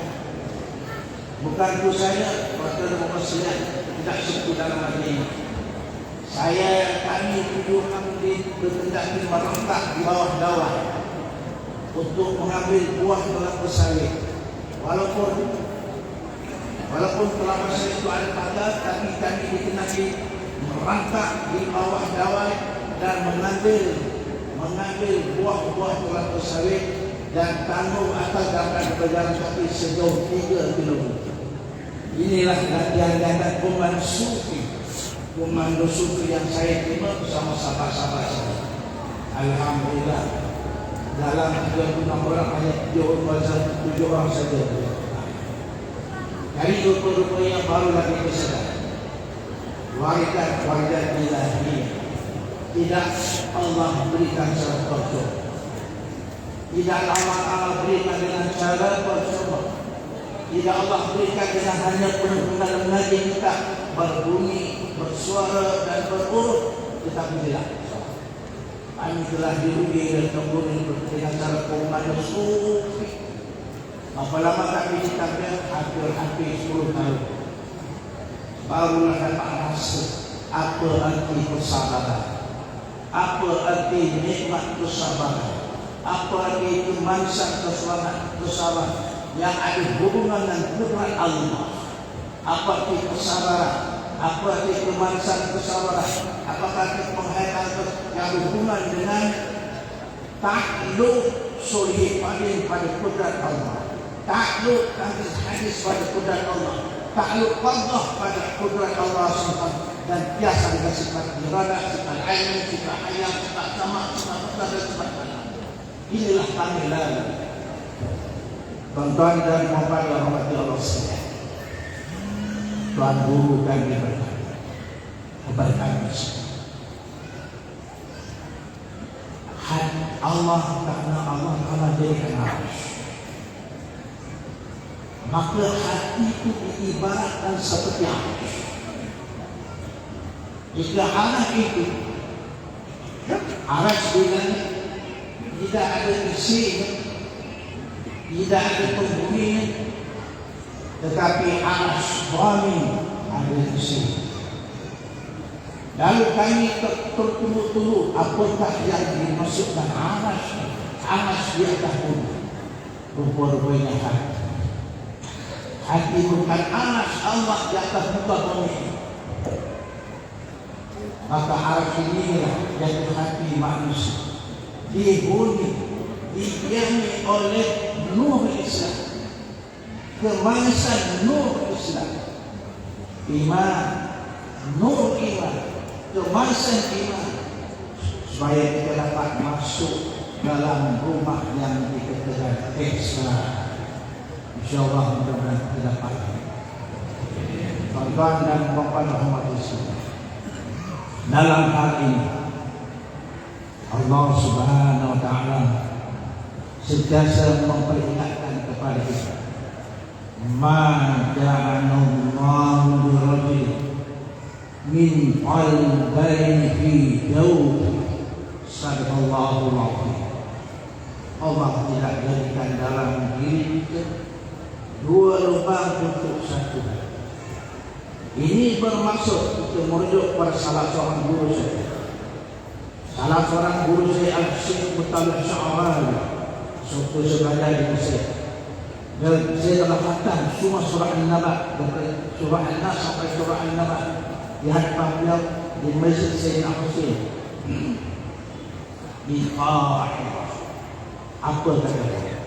bukan itu saja, waktu Muslim tidak sebut dalam hal ini. Kami 7 orang bertindak merangkak di bawah daun untuk mengambil buah kelapa sawit. Walaupun kelapa sawit itu ada pada, tapi kami dikenali merangkak di bawah daun dan mengambil buah-buah kelapa sawit dan tanggung atas dapat berjalan kaki sejauh 3 km. Inilah latihan dan komando sufi yang saya terima bersama sahabat-sahabat saya. Alhamdulillah, dalam 36 orang hanya 7 orang saja. Dari 20 yang baru lagi bersedar. Waridat ilahi tidak Allah berikan secara tertutup. Tidaklah Allah berikan dengan cara bercoba. Tidak Allah berikan dengan hanya penuh-penuh mengaji kita berbunyi, bersuara dan berurut, tetapi tidak. Kami telah diuji dan kemudian dengan cara komando sufi. Berapa lama kami ditambah? Hampir 10 tahun. Barulah dapat rasa apa arti kesabaran, apa arti nikmat kesabaran, apa arti kemansan kesabaran yang ada hubungan dengan Quran Allah. Apa arti kesabaran, apa arti kemansan kesabaran, apakah arti penghayatan yang berhubungan dengan takluk sulhi pada kudrat Allah, takluk hadis pada kudrat Allah, takluk Allah pada kudrat Allah SWT, dan biasa dengan sifat irada, sifat ilmu, sifat hayat, sifat sama, sifat mutlak dan sifat kalam. Inilah kami lalu. Tuan-tuan dan puan-puan yang dirahmati Allah sekalian, Tuan Guru kami berkata kepada kami semua, Allah karena Allah telah jadikan arus, maka hati itu diibaratkan seperti arus. Jika arus itu arus dengan tidak ada isi, tidak ada penghuninya, tetapi arus suami ada isi. Lalu kami tertunggu-tunggu apakah yang dimaksudkan arus di atas bumi. rupa-rupanya hati. Hati bukan aras Allah di atas muka bumi. Maka aras inilah jadi hati manusia, dihuni, dihiasi oleh nur Islam, kemasan nur Islam, iman, nur iman, kemasan iman, supaya kita dapat masuk dalam rumah yang dikatakan Islam. InsyaAllah mudah-mudahan kita dapat. Tuan-tuan dan puan-puan rahmat Islam, dalam hal ini Allah Subhanahu wa Ta'ala sentiasa memperingatkan kepada kita, ma ja'alallahu birajul min qalbayni fi jawfi. Sadaqallahu al-azim. Allah tidak jadikan dalam diri kita dua lubang untuk satu. Ini bermaksud kita merujuk pada salah seorang guru saya. Salah seorang guru saya Al-Syekh Mutalib Sya'arani, suatu sebagai di Mesir. Dan saya telah khatam semua surah An-Naba, dari surah An-Nas sampai surah An-Naba di hadapan beliau di Masjid Sayyidina Husain. Apa kata dia?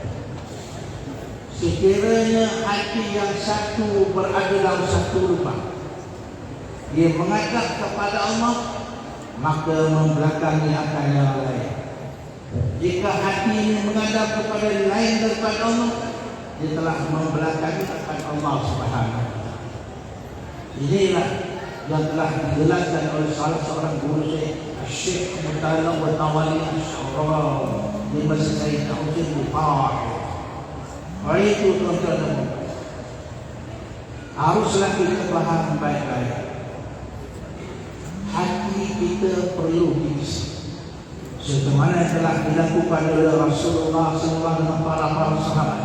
Sekiranya hati yang satu berada dalam satu lubang, dia menghadap kepada Allah, maka membelakangi akan yang lain. Jika hati ini menghadap kepada lain daripada Allah, dia telah membelakangi akan Allah Subhanahu wa Ta'ala. Inilah yang telah dijelaskan oleh salah seorang guru saya, Syekh Mutalib Watawali Sya'arani di Masjid Sayyidina Husain di Pahang. Oleh itu tuan-tuan, haruslah kita faham baik-baik. Hati kita perlu diisi, sebagaimana telah dilakukan oleh Rasulullah SAW dengan para sahabat.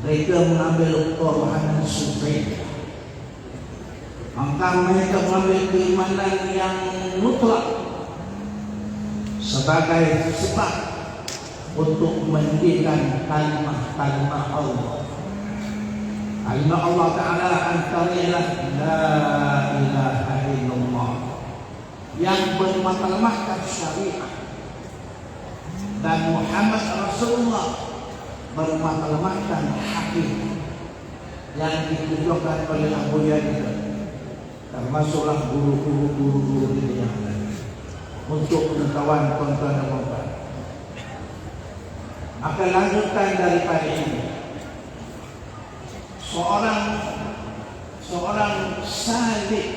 Mereka mengambil korbanan sufi, maka mereka mengambil keimanan yang mutlak sebagai sebab untuk mendirikan kalimah Allah. Kalimah Allah Ta'ala antaranya la ilaha illallah, yang bermatlamatkan syariat, dan Muhammad Rasulullah bermatlamatkan hakikat yang ditujukan oleh Abu Yadid, termasuklah guru-guru ini yang ada. Untuk pengetahuan tuan-tuan dan puan-puan, akan lanjutkan daripada ini, seorang salik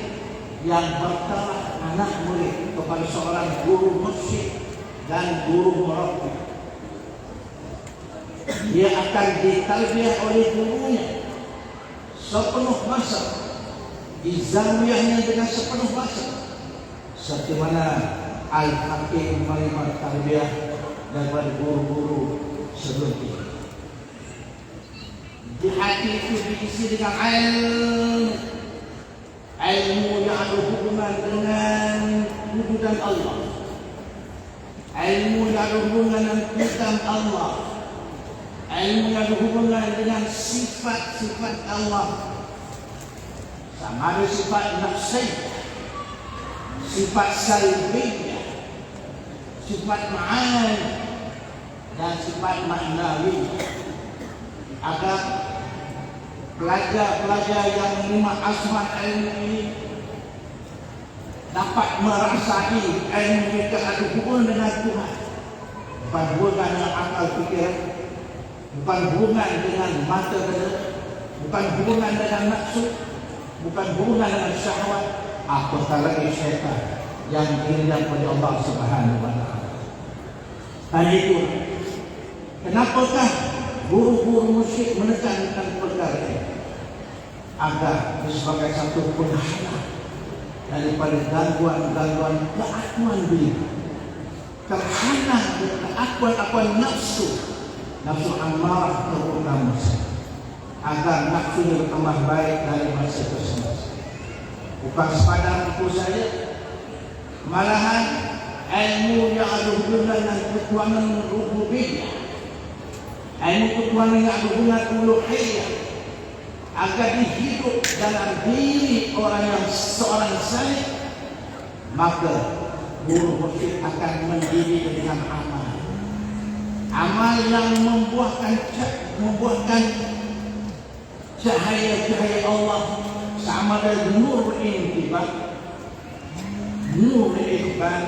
yang bertambah anak murid kepada seorang guru mursyid dan guru murabbi, dia akan ditarbiyah oleh gurunya sepenuh masa, izamiyahnya dengan sepenuh masa, seperti mana Al-Hakim menerima tarbiyah daripada guru-guru sebelum ini. Di hati itu diisi dengan ilmu yang ada hubungan dengan wujudan Allah, ilmu yang ada hubungan dengan kitab Allah, ilmu yang ada hubungan dengan sifat-sifat Allah, sama ada sifat nafsi, sifat salbiyah, sifat ma'ani, dan sifat maknawi, agar pelajar-pelajar yang menerima asma ilmu ini dapat merasai ilmu mereka ada hubungan dengan Tuhan, bukan hubungan dengan akal fikiran, bukan hubungan dengan mata benda, bukan hubungan dengan nafsu, bukan hubungan dengan syahwat, apatah lagi syaitan yang diridam oleh Allah Subhanahu wa Ta'ala. Dan itu kenapakah guru-guru musyrik menekankan perkara ini? Agar sebagai satu penghalang daripada gangguan-gangguan keakuan diri, terhalang dari keakuan-akuan nafsu ammarah terutama, agar nafsu bertambah baik dari masa ke semasa. Bukan sepadang itu saja, malahan ilmu yang ada hubungan dengan kekuatan rububiyah, Ilmu ketuhanan yang berhubungan uluhiyah agar dihidup dalam diri orang yang seorang saleh, maka guru mursyid akan mendidik dengan amal yang membuahkan cahaya Allah, sama dengan nur intibah, nur ikhbar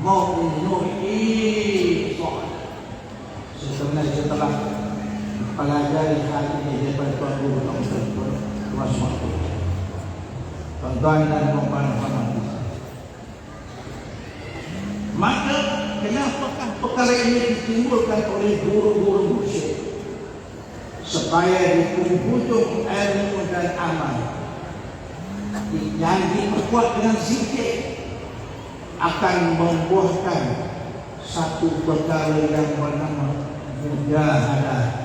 maupun nur ihsan. Sebenarnya setelah pelajari hal ini daripada Tuan Guru Dr. Wasmatu, tuan-tuan dan puan-puan, maka kenapakah perkara ini ditimbulkan oleh guru-guru mursyid? Supaya di penghujung ilmu dan amal yang diperkuat dengan zikir akan membuahkan satu perkara yang bernama mujahadah.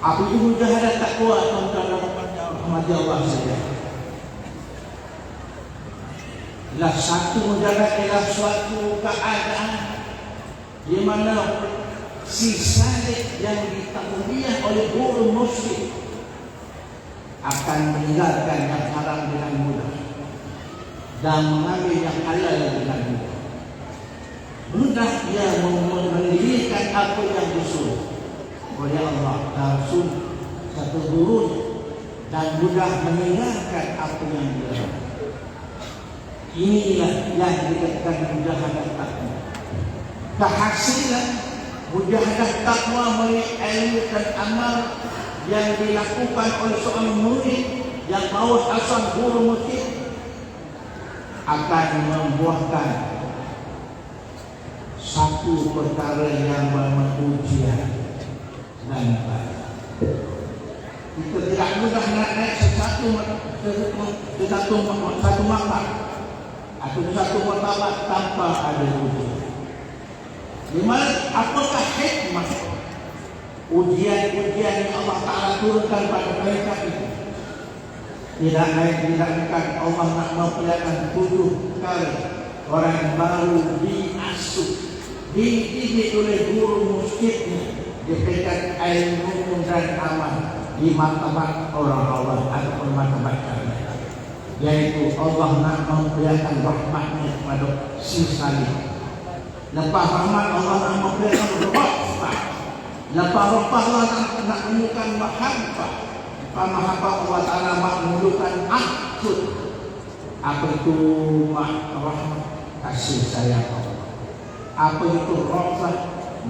Apa itu mujahadah takwa? Tuan-tuan Allah saja. Ialah satu mujahadah ialah suatu keadaan di mana si saleh yang ditarbiyah oleh guru mursyid akan meninggalkan yang haram dengan mudah dan mengambil yang halal dengan mudah. Mudah dia mendirikan apa yang disuruh oleh Allah dan Rasul satu guru, dan mudah meninggalkan apa yang dilarang. Inilah yang dikatakan mujahadah takwa. Kehasilan mujahadah takwa melalui ilmu dan amal yang dilakukan oleh seorang murid yang mau asal guru mursyid akan membuahkan satu perkara yang ujian dan baik. Kita tidak mudah nak naik satu makam atau satu martabat tanpa ada ujian. Di mana apakah hikmah ujian-ujian yang Allah Ta'ala turunkan pada mereka itu? Tidak lain tidak bukan Allah nak memperlihatkan 7 kali orang yang baru diasuh, dididik oleh guru mursyidnya, diberikan ilmu dan amal di martabat orang Allah ataupun martabat kalian, yaitu Allah nak memperlihatkan rahmatnya kepada si salih. Lepas rahmat Allah nak memperlihatkan rahmat, lepas rahmat Allah nak menunjukkan mahabbah, lepas mahabbah Allah Ta'ala nak menunjukkan akhud. Apa itu rahmat? Kasih sayang Allah. Apa itu rahmat?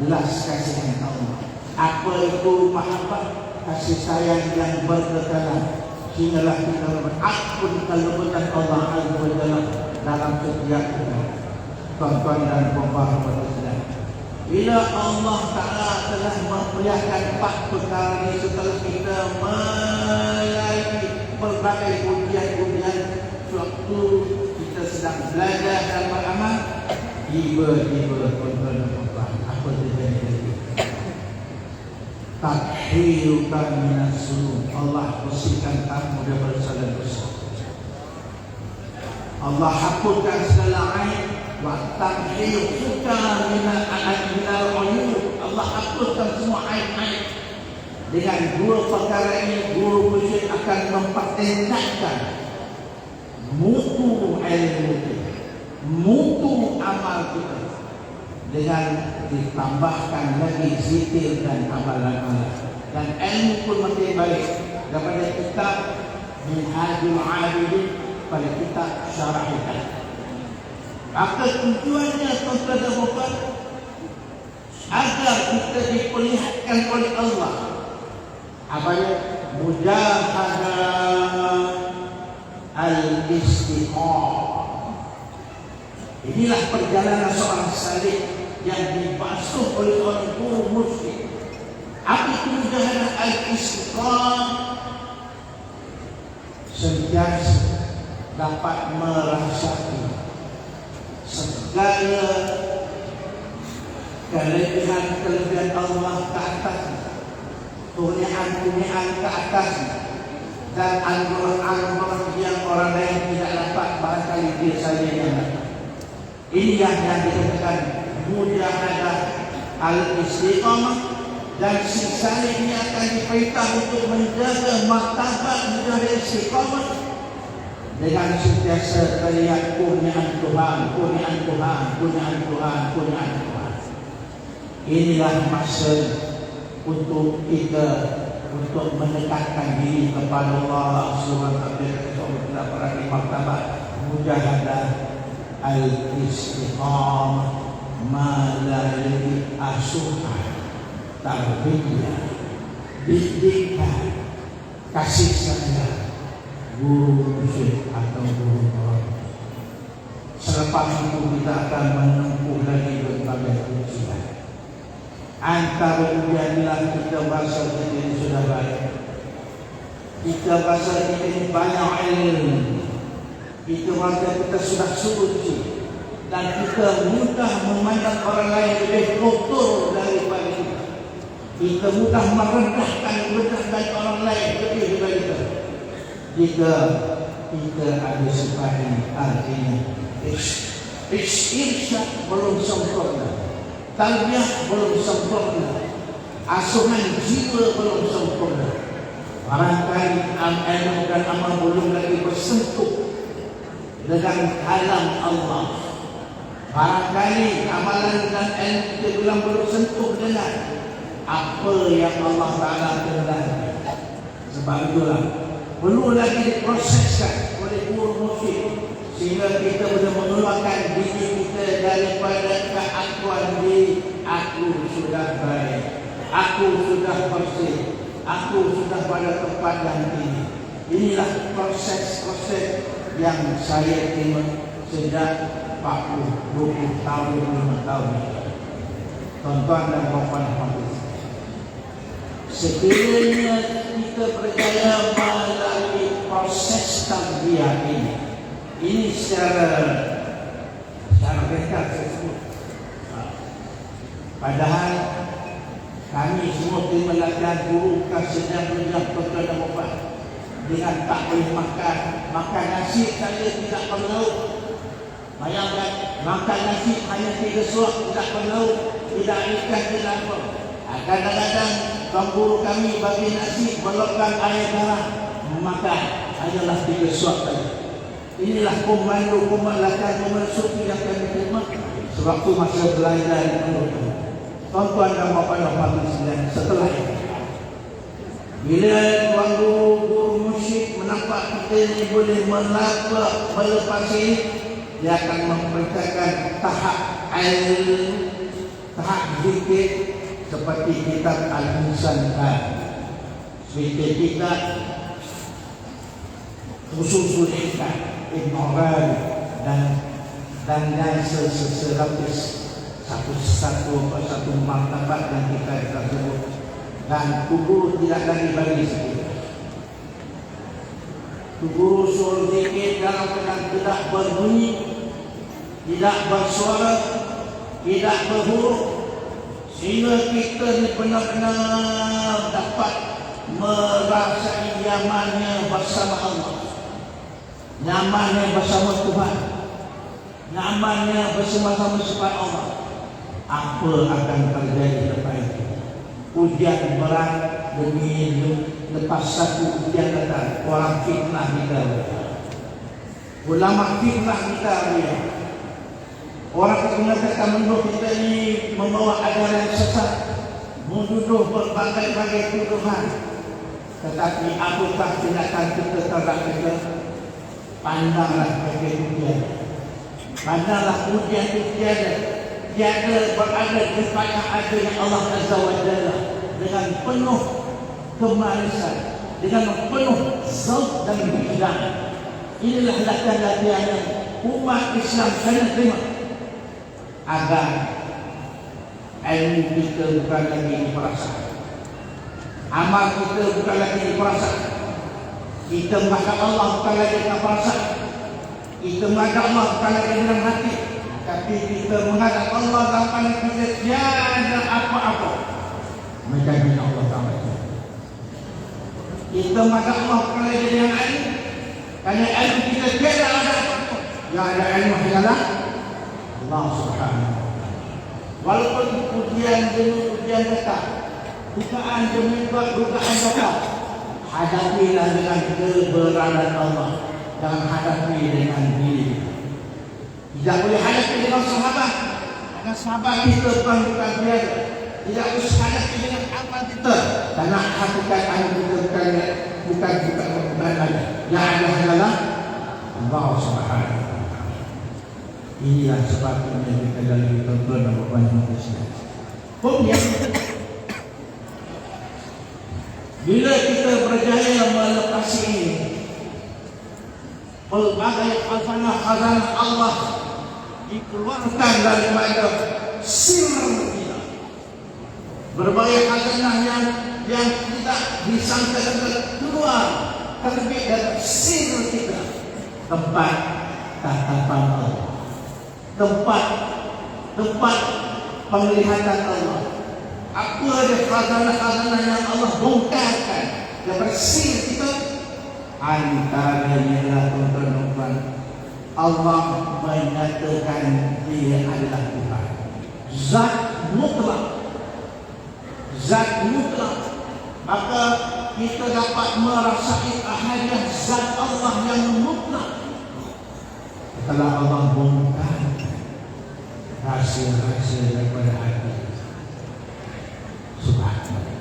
Belas kasihan Allah. Apa itu mahabbah? Kasih sayang yang berkekalan. Sehinggalah kita berakhud kelembutan Allah Azza wa Jalla dalam setiap kita. Tuan-tuan dan puan-puan sekalian, bila Allah Ta'ala telah memperlihatkan 4 perkara ini setelah kita melalui berbagai ujian-ujian waktu kita sedang belajar dan beramal, tiba-tiba tuan-tuan dan puan-puan, apa terjadi lagi? Takhirukan minas sulub, Allah bersihkan kamu daripada segala dosa. Allah hapuskan segala aib. Wa tamhiruka minal uyub, Allah hapuskan semua aib-aib. Dengan 2 perkara ini guru mursyid akan mempertingkatkan mutu ilmu kita, mutu amal kita, dengan ditambahkan lagi zikir dan amalan-amalan, dan ilmu pun makin baik daripada kitab Minhajul Abidin pada kitab Syarah Hikam. Maka tujuannya tuan-tuan dan puan, agar kita diperlihatkan oleh Allah apanya? Mujahadah al-istiqamah. Inilah perjalanan seorang salih yang dibasuh oleh orang guru mursyid. Apa itu mujahadah al-istiqamah? Sentiasa dapat merasakan segala kelebihan Allah ke atas, kurniaan ke atas, dan anugerah-anugerah yang orang lain tidak dapat, barangkali dia saja yang dapat. Ini yang dikatakan mujahadah al-istiqamah, dan sisanya ini akan diperintah untuk menjaga martabat menjaga istiqamah dengan sentiasa teriak kurniaan Tuhan, kurniaan Tuhan, kurniaan Tuhan, kurniaan Tuhan. Inilah masa untuk kita untuk mendekatkan diri kepada Allah Subhanahu wa taala pada martabat mujahadah al-istiqamah melalui asuhan, tarbiyah, didikan, kasih sayang guru musyrik atau guru orang. Selepas itu kita akan menempuh lagi berbagai ujian. Antara ujianlah kita bahasa kita ini sudah baik, kita bahasa kita ini banyak ilmu, kita bahasa kita sudah suci, dan kita mudah memandang orang lain lebih kotor daripada kita. Kita mudah merendahkan orang lain lebih daripada kita. Jika kita ada sifat ini, artinya irsyad belum sempurna, tarbiyah belum sempurna, asuhan jiwa belum sempurna. Barangkali ilmu dan amal belum lagi bersentuh dengan kalam Allah. Barangkali amalan dan ilmu kita belum sentuh dengan apa yang Allah Ta'ala kehendaki. Sebab itulah perlu lagi diproseskan oleh guru musyrik sehingga kita boleh mengeluarkan diri kita daripada keakuan diri. Aku sudah baik, aku sudah bersih, aku sudah pada tempat yang tinggi. Inilah proses-proses yang saya terima sejak 40, 20 tahun, 5 tahun. Tuan-tuan dan puan-puan hadirin, sekiranya kita berjaya melalui proses tarbiyah ini secara ringkas saya sebut. Padahal kami semua terima latihan guru kasihnya berjam perkara dan obat dengan tak boleh makan nasi saja tidak perlu. Bayangkan makan nasi hanya 3 suap tidak perlu, tidak ikan, tidak apa. Kadang-kadang tuan guru kami bagi nasi belokkan air garam makan hanyalah 3 suap saja. Inilah komando sufi yang kami terima sewaktu masa belajar di Melaka. Tuan-tuan dan puan-puan sekalian, setelah itu bila tuan guru musyrik menampak kita ini boleh melepas ini, dia akan memperintahkan tahap zikir seperti kitab Al-Insan, zikir kita Usul Ikan Ibn Arabi dan selapis satu martabat yang kita sebut, dan guru tidak lagi bagi sekitar. Guru suruh zikir dalam keadaan tidak berbunyi, tidak bersuara, tidak berhuruf, sehingga kita benar-benar dapat merasai nyamannya bersama Allah, nyamannya bersama Tuhan, nyamannya bersama-sama sifat Allah. Apa akan terjadi lepas itu? Ujian berat demi lepas satu ujian datang, orang fitnah kita, ulama fitnah kita, orang yang mengatakan menuduh kita ini membawa ajaran sesat, menuduh berbagai-bagai tuduhan. Tetapi apakah tindakan kita terhadap kita? Pandanglah bagai ujian, pandanglah ujian-ujian tiada berada di tempat yang ada yang Allah Azza wa Jalla dengan penuh kemarisan, dengan penuh zauk dan bijan. Inilah latihan-latihan yang umat Islam kena terima agar ilmu kita bukan lagi diperasaan, amal kita bukan lagi diperasaan, kita menghadap Allah bukan lagi dengan perasaan, kita menghadap Allah bukan lagi dengan hati, tapi kita menghadap Allah dalam kita tiada apa-apa macam mana Allah Ta'ala. Kita menghadap Allah bukan lagi dengan ilmu, kerana ilmu kita tiada ada apa-apa, yang ada ilmu hanyalah Allah Subhanahu wa taala. Walaupun ujian demi ujian datang, dugaan demi dugaan datang, hadapilah dengan keberadaan Allah. Jangan hadapi dengan diri. Tidak boleh hadapi dengan sahabat, karena sahabat kita bukan biasa. Tidak boleh hadapi dengan amal kita, karena hakikat amal kita bukan ada. Yang ada adalah Allah Subhanahu wa Ta'ala. Inilah sebabnya kita dalam tonton dan banyak manusia. Kemudian, bila kita berjaya melepasi ini, pelbagai khazanah Allah dikeluarkan daripada sir kita. Berbagai khazanah yang tidak disangka keluar terbit dari sir kita. Tempat tatapan Allah, tempat penglihatan Allah. Apa ada khazanah-khazanah yang Allah bongkarkan daripada sir kita? Antaranya adalah tuan-tuan, Allah menyatakan Dia adalah Tuhan, Zat mutlak. Maka kita dapat merasai ahadiah Zat Allah yang mutlak. Setelah Allah bongkar rahsia-rahsia daripada hati, subhanallah,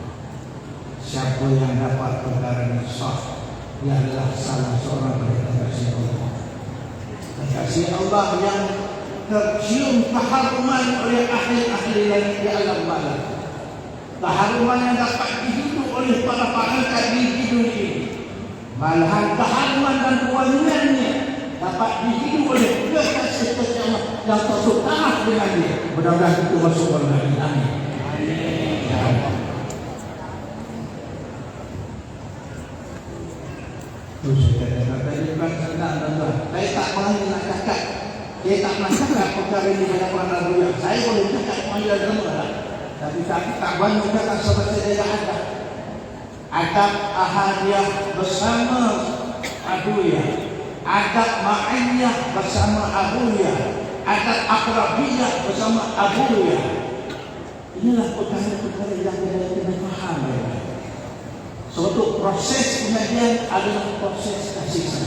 siapa yang dapat perkara yang sah, dia adalah salah seorang dari kekasih Allah. Kekasih Allah yang tercium keharuman oleh ahli-ahli langit di alam malam. Keharuman yang dapat dihidup oleh para pengangkat di dunia ini. Malahan keharuman dan kewangiannya dapat dihidup oleh kekasih Allah yang tersukarah dengan dia. Mudah-mudahan itu masuk surga. Amin. Ya Allah. Saya tak mahu nak cakap. Saya tak mahu cakap perkara ini dengan orang Raja. Saya boleh cakap panggilan nama, tapi tak mahu cakap sebab saya dah ada. Adab ahadiyah bersama abuya, adab ma'iyah bersama abuya, adab akrabiyah bersama abuya. Inilah perkara-perkara yang kita kena faham. Suatu proses pengajian adalah proses kasih sayang.